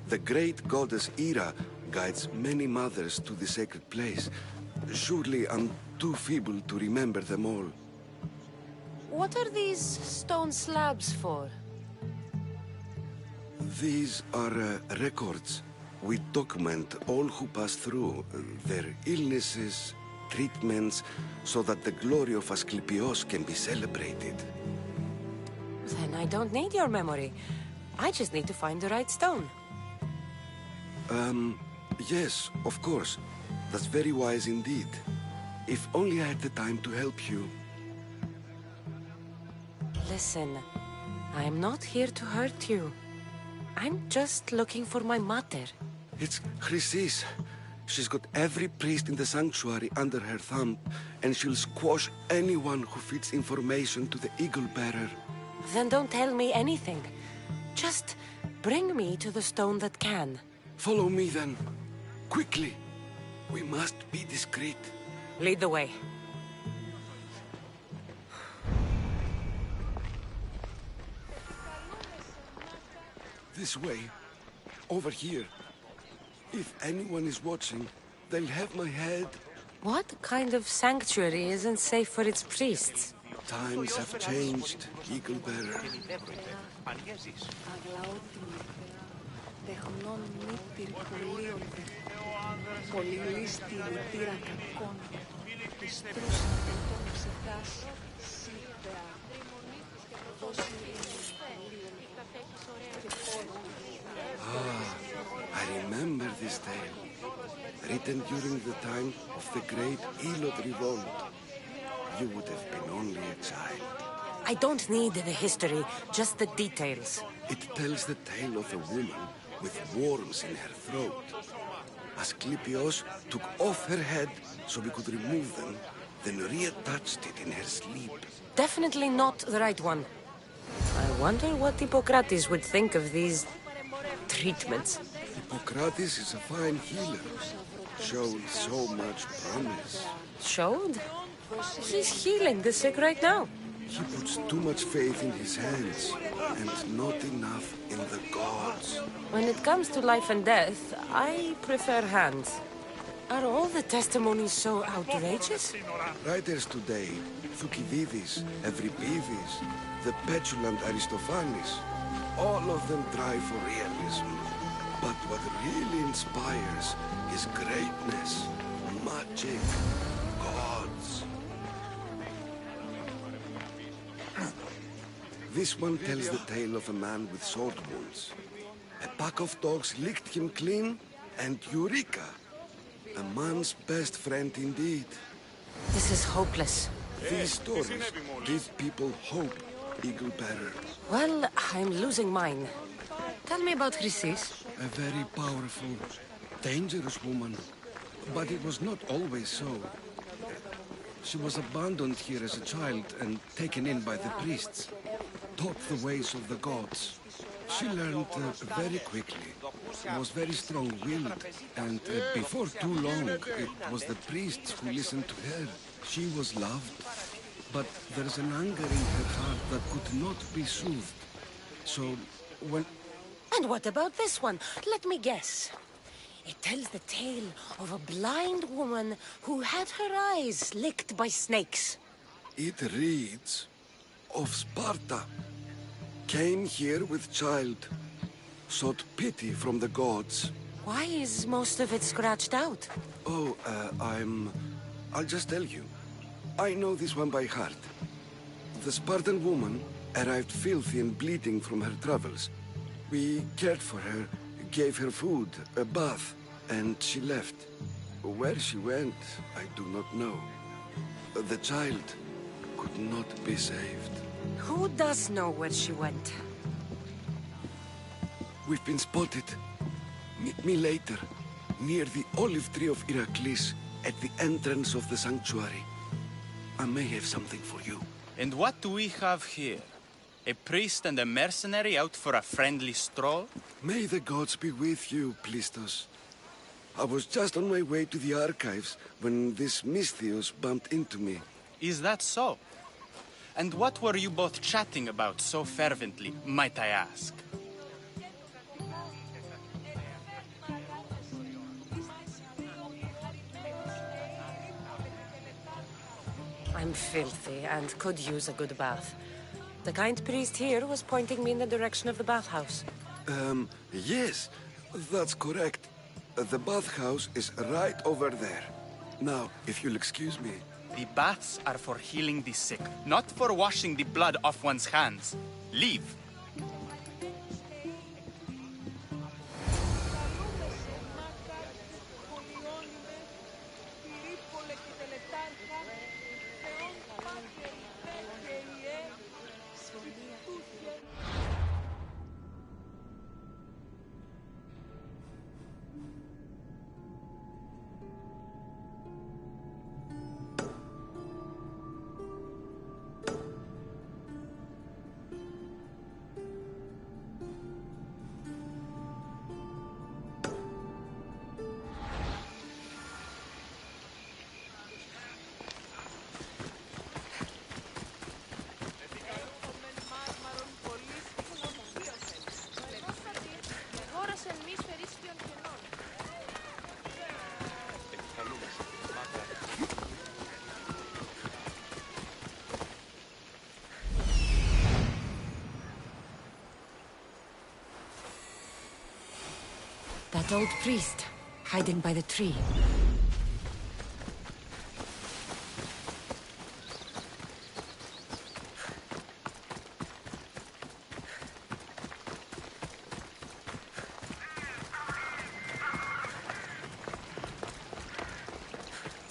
The great goddess Hera guides many mothers to the sacred place. Surely I'm too feeble to remember them all. What are these stone slabs for? These are records. We document all who pass through, their illnesses, treatments, so that the glory of Asclepios can be celebrated. Then I don't need your memory. I just need to find the right stone. Yes, of course. That's very wise indeed. If only I had the time to help you. Listen, I'm not here to hurt you. I'm just looking for my mother. It's Chrysis. She's got every priest in the sanctuary under her thumb, and she'll squash anyone who feeds information to the Eagle Bearer. Then don't tell me anything. Just bring me to the stone that can. Follow me then. Quickly. We must be discreet. Lead the way. This way. Over here. If anyone is watching, they'll have my head. What kind of sanctuary isn't safe for its priests? Times have changed, Eagle Bearer. I remember this tale. Written during the time of the great Elot Revolt. You would have been only a child. I don't need the history, just the details. It tells the tale of a woman with worms in her throat. Asclepios took off her head so we could remove them, then reattached it in her sleep. Definitely not the right one. I wonder what Hippocrates would think of these treatments. Hippocrates is a fine healer. Showed so much promise. Showed? He's healing the sick right now. He puts too much faith in his hands, and not enough in the gods. When it comes to life and death, I prefer hands. Are all the testimonies so outrageous? Writers today, Thucydides, Euripides, the petulant Aristophanes, all of them try for realism. But what really inspires is greatness, magic, gods. This one tells the tale of a man with sword wounds. A pack of dogs licked him clean, and Eureka! A man's best friend indeed. This is hopeless. These stories give people hope, Eagle Bearer. Well, I'm losing mine. Tell me about Chrysis. A very powerful, dangerous woman. But it was not always so. She was abandoned here as a child and taken in by the priests. Taught the ways of the gods. She learned very quickly. Was very strong-willed. And before too long, it was the priests who listened to her. She was loved. But there's an anger in her heart that could not be soothed. So, when... And what about this one? Let me guess. It tells the tale of a blind woman who had her eyes licked by snakes. It reads of Sparta. Came here with child. Sought pity from the gods. Why is most of it scratched out? Oh, I'll just tell you. I know this one by heart. The Spartan woman arrived filthy and bleeding from her travels. We cared for her, gave her food, a bath, and she left. Where she went, I do not know. The child could not be saved. Who does know where she went? We've been spotted. Meet me later, near the olive tree of Heracles, at the entrance of the sanctuary. I may have something for you. And what do we have here? A priest and a mercenary out for a friendly stroll? May the gods be with you, Plistos. I was just on my way to the archives when this Misthios bumped into me. Is that so? And what were you both chatting about so fervently, might I ask? I'm filthy and could use a good bath. The kind priest here was pointing me in the direction of the bathhouse. Yes, that's correct. The bathhouse is right over there. Now, if you'll excuse me. The baths are for healing the sick, not for washing the blood off one's hands. Leave. That old priest, hiding by the tree.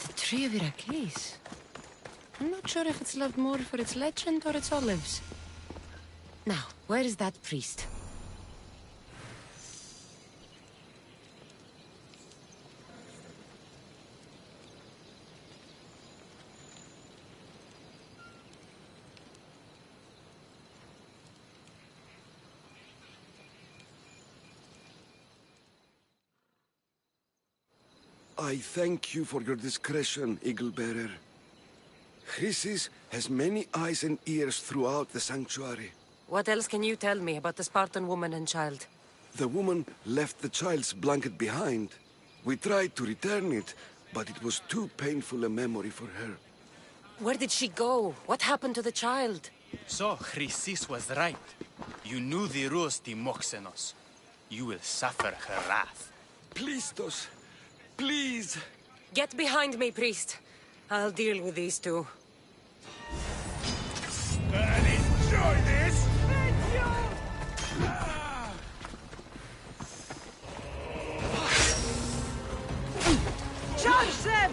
The tree of Iraklis. I'm not sure if it's loved more for its legend or its olives. Now, where is that priest? I thank you for your discretion, Eagle Bearer. Chrysis has many eyes and ears throughout the sanctuary. What else can you tell me about the Spartan woman and child? The woman left the child's blanket behind. We tried to return it, but it was too painful a memory for her. Where did she go? What happened to the child? So, Chrysis was right. You knew the rules, Timoxenos. You will suffer her wrath. Plistos, please! Get behind me, priest. I'll deal with these two. Enjoy this! Charge them!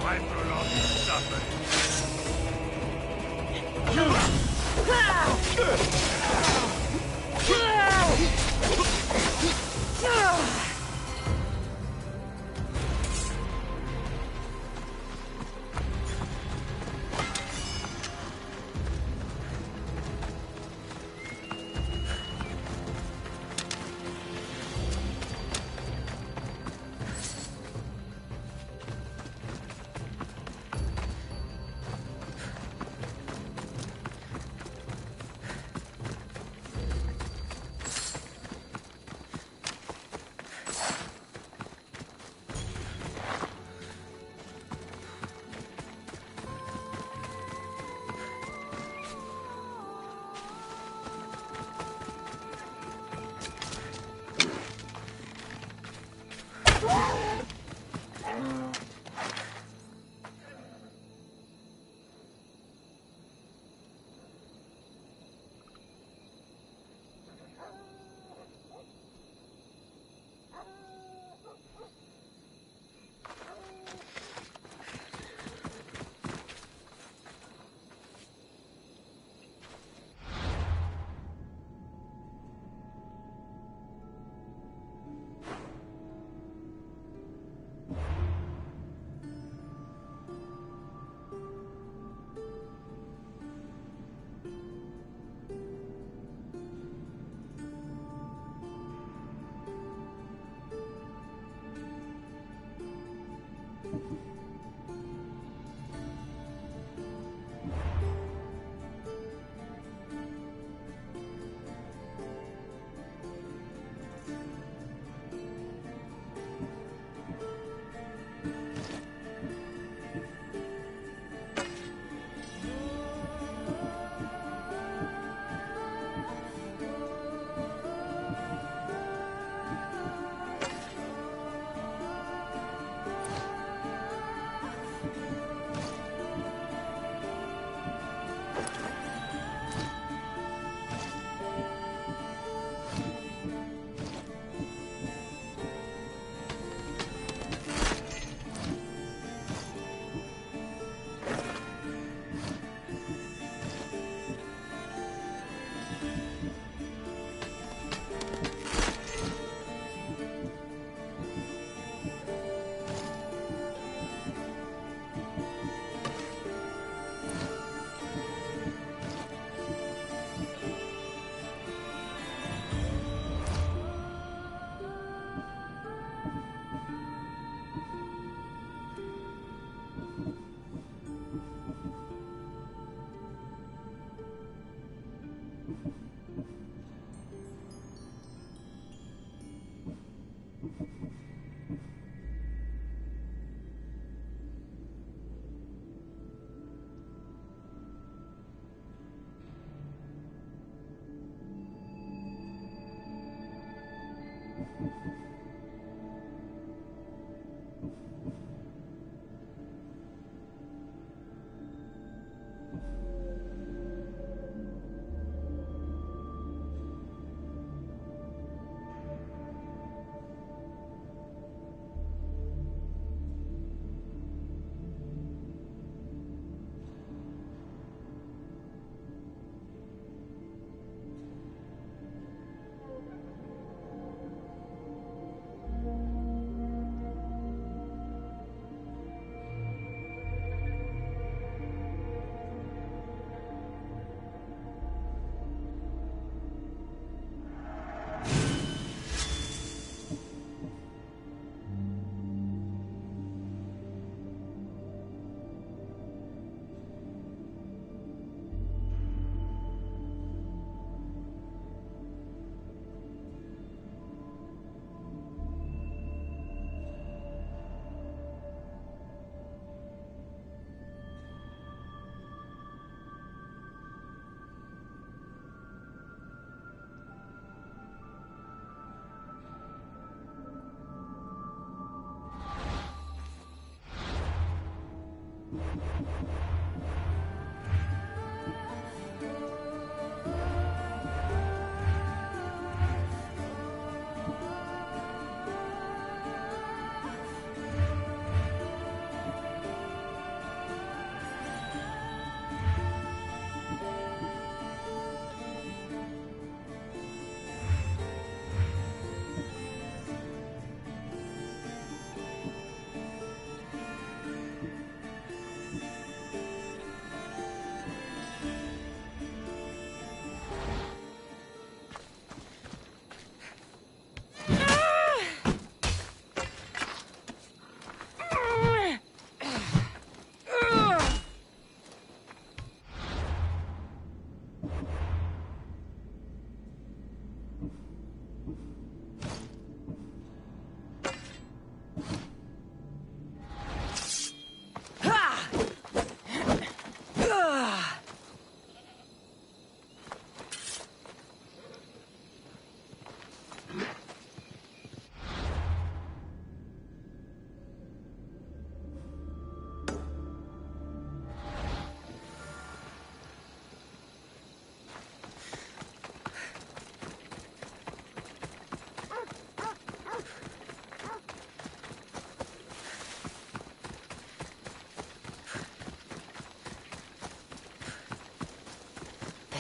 Why prolong your suffering?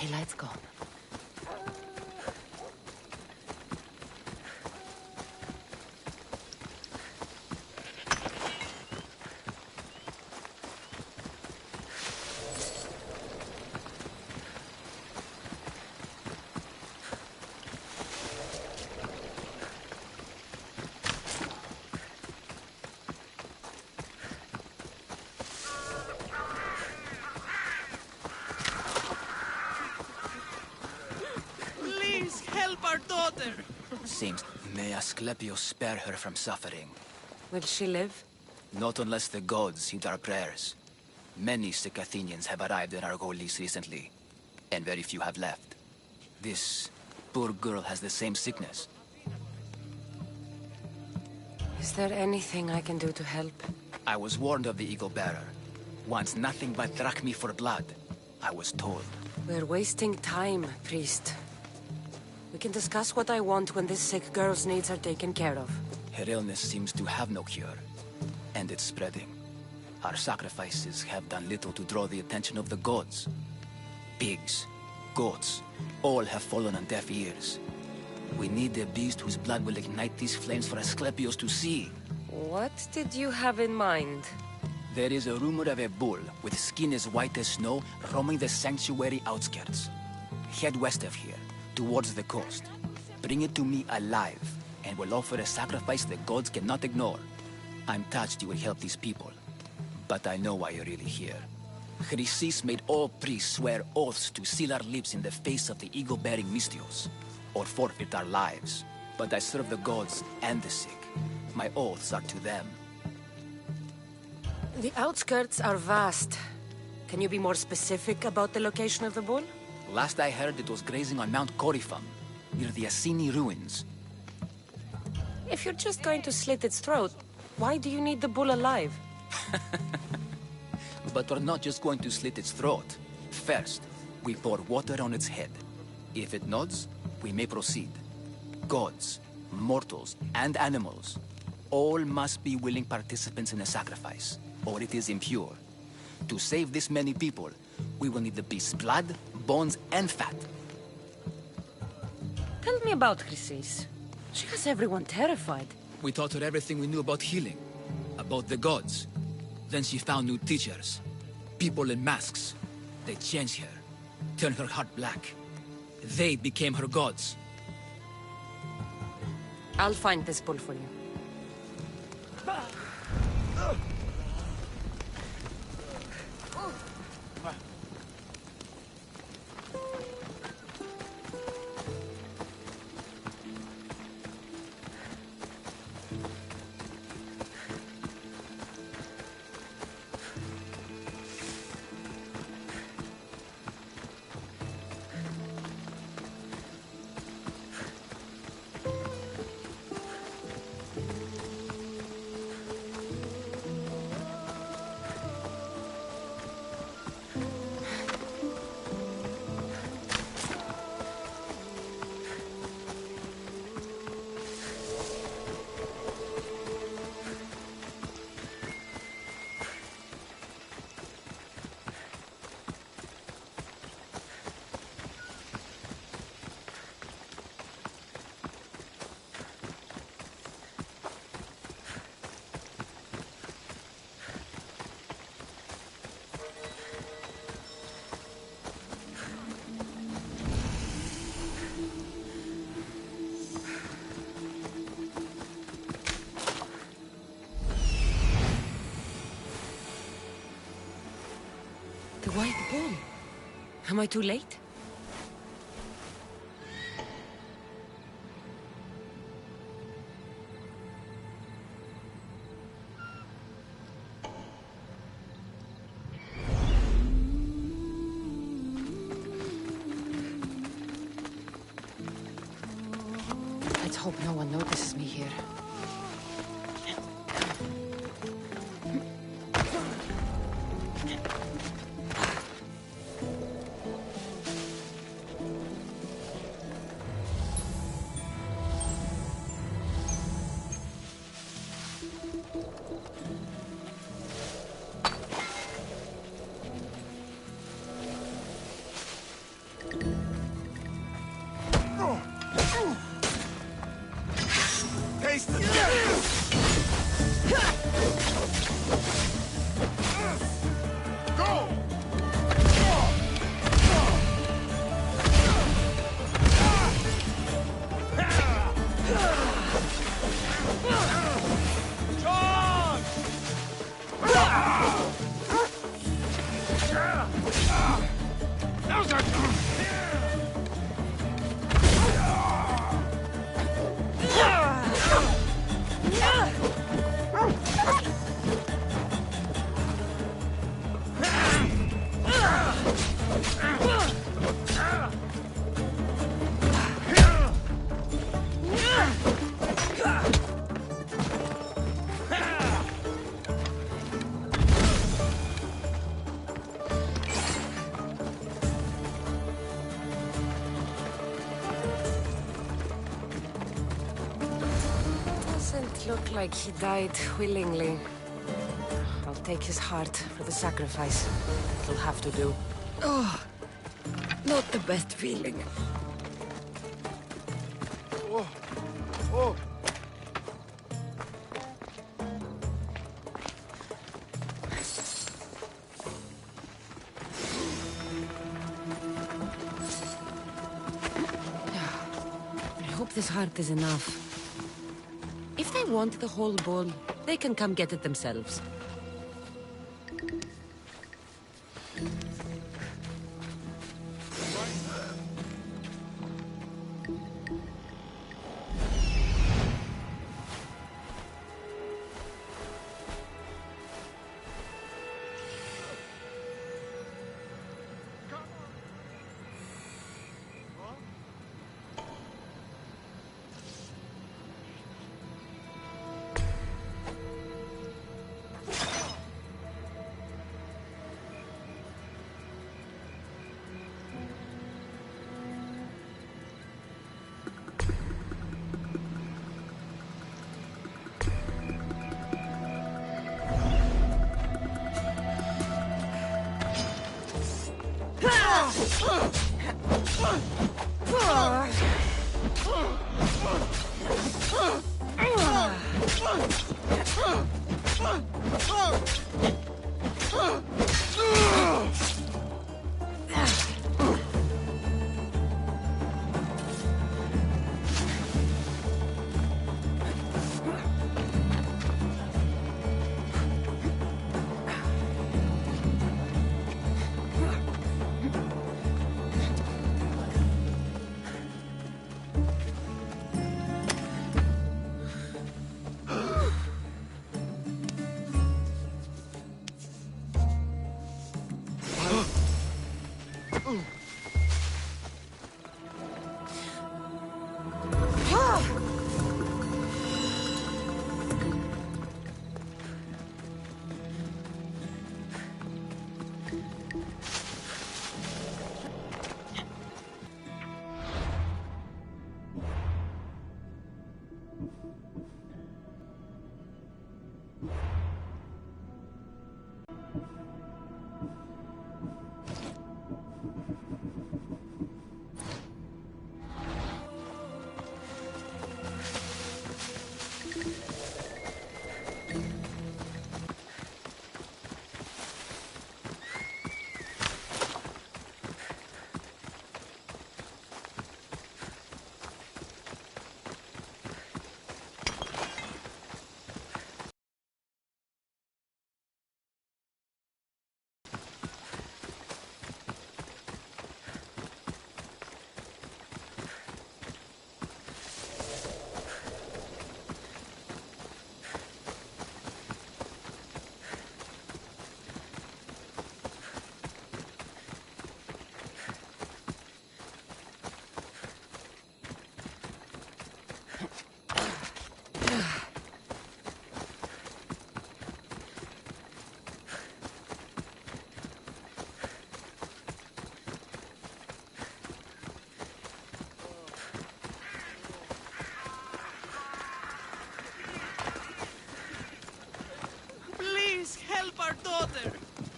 the light's gone. Please help our daughter. Seems may Asclepius spare her from suffering. Will she live? Not unless the gods heed our prayers. Many sick Athenians have arrived in Argolis recently, and very few have left. This poor girl has the same sickness. Is there anything I can do to help? I was warned of the Eagle Bearer. Wants nothing but drachmi for blood, I was told. We're wasting time, priest. We can discuss what I want when this sick girl's needs are taken care of. Her illness seems to have no cure, and it's spreading. Our sacrifices have done little to draw the attention of the gods. Pigs, goats, all have fallen on deaf ears. We need a beast whose blood will ignite these flames for Asclepius to see. What did you have in mind? There is a rumor of a bull with skin as white as snow roaming the sanctuary outskirts. Head west of here, towards the coast. Bring it to me alive, and we'll offer a sacrifice the gods cannot ignore. I'm touched you will help these people, but I know why you're really here. Chrysis made all priests swear oaths to seal our lips in the face of the eagle-bearing Mystios, or forfeit our lives. But I serve the gods and the sick. My oaths are to them. The outskirts are vast. Can you be more specific about the location of the bull? Last I heard, it was grazing on Mount Coryphon, near the Assini ruins. If you're just going to slit its throat, why do you need the bull alive? But we're not just going to slit its throat. First, we pour water on its head. If it nods, we may proceed. Gods, mortals, and animals, all must be willing participants in a sacrifice, or it is impure. To save this many people, we will need the beast's blood, bones, and fat. Tell me about Chrysis. She has everyone terrified. We taught her everything we knew about healing, about the gods. Then she found new teachers, people in masks. They changed her, turned her heart black. They became her gods. I'll find this bull for you. The white bull. Am I too late? Let's hope no one notices me here. Doesn't look like he died willingly. I'll take his heart for the sacrifice. It'll have to do. Oh, not the best feeling. Oh, oh. I hope this heart is enough. If they want the whole bowl, they can come get it themselves.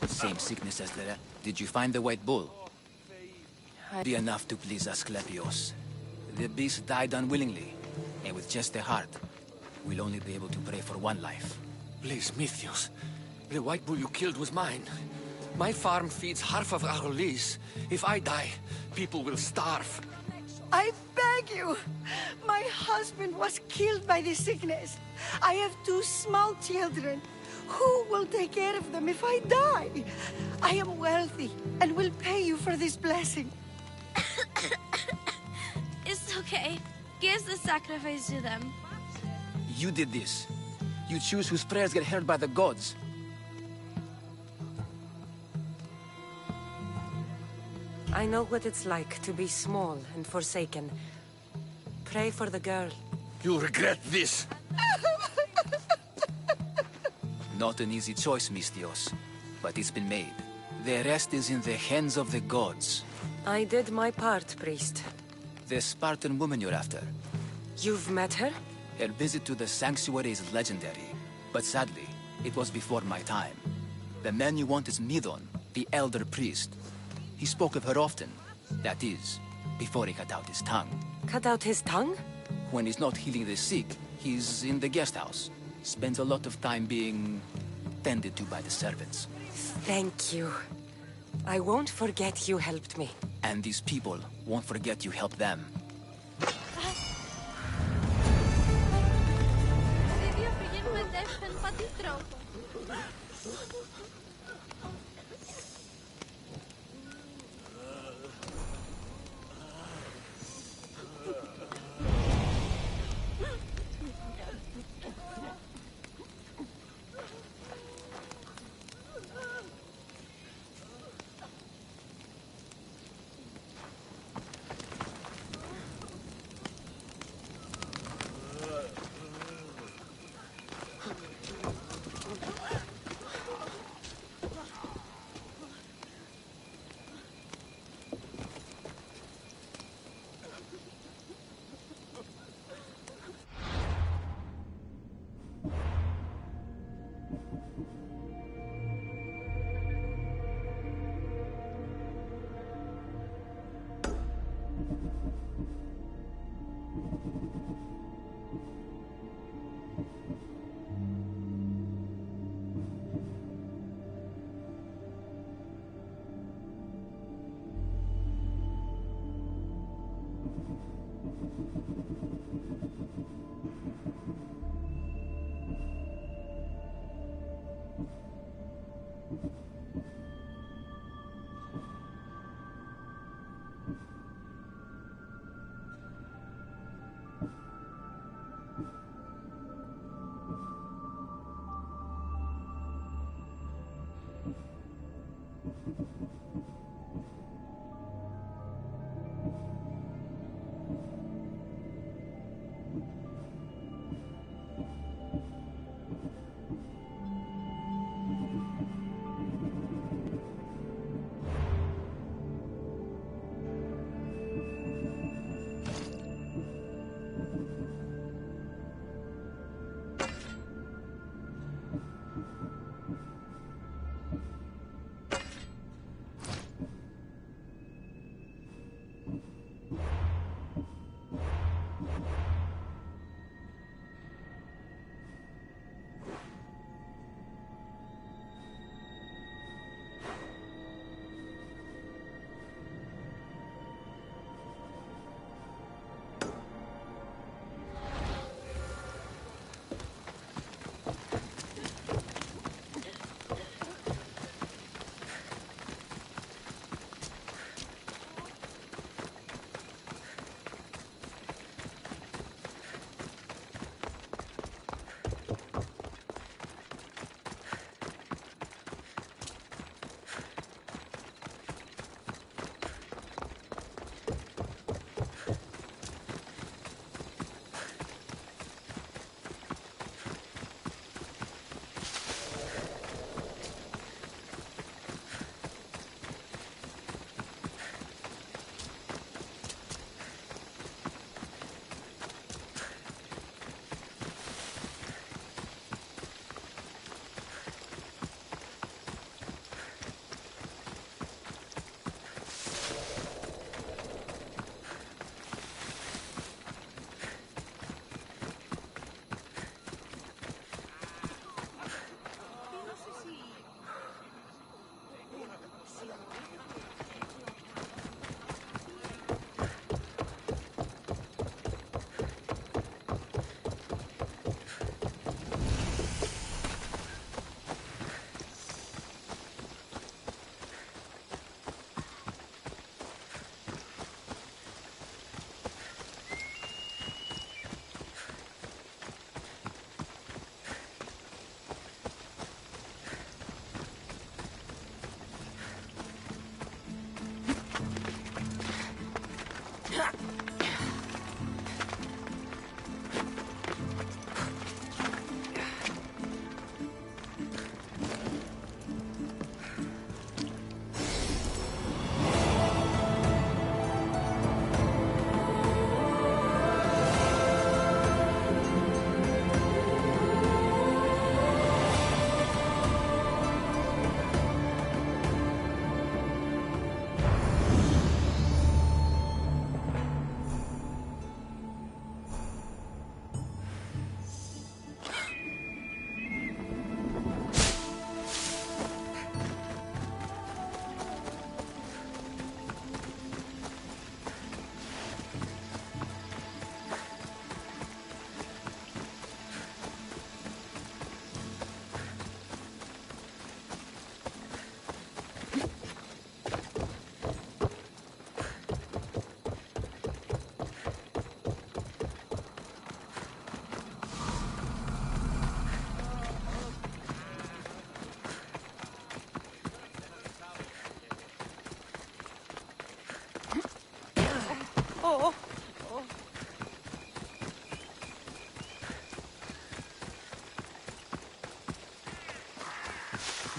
Same sickness as the... Did you find the white bull? Be enough to please Asclepios. The beast died unwillingly, and with just a heart. we'll only be able to pray for one life. Please, Mythios. The white bull you killed was mine. My farm feeds half of Arolis. If I die, people will starve. I beg you! My husband was killed by the sickness. I have 2 small children. Who will take care of them if I die? I am wealthy and will pay you for this blessing. It's okay. Give the sacrifice to them. You did this. You choose whose prayers get heard by the gods. I know what it's like to be small and forsaken. Pray for the girl. You'll regret this. Not an easy choice, Mystios, but it's been made. The rest is in the hands of the gods. I did my part, priest. The Spartan woman you're after. You've met her? Her visit to the sanctuary is legendary, but sadly, it was before my time. The man you want is Midon, the elder priest. He spoke of her often. That is, before he cut out his tongue. Cut out his tongue? When he's not healing the sick, he's in the guest house. Spends a lot of time being tended to by the servants. Thank you. I won't forget you helped me. And these people won't forget you helped them.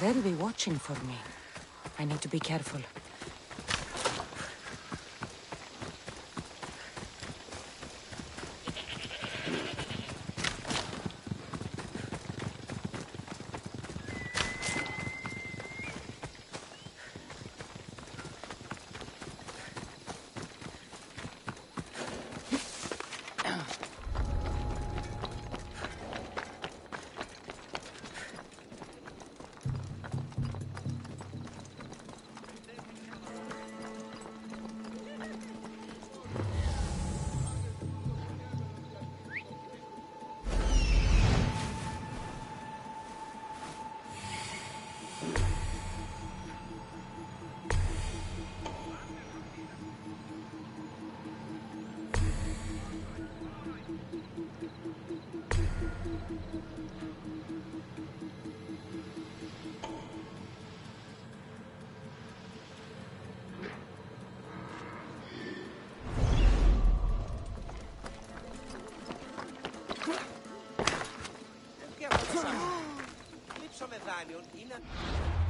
They'll be watching for me. I need to be careful. Λείψω με δάνειον είναι...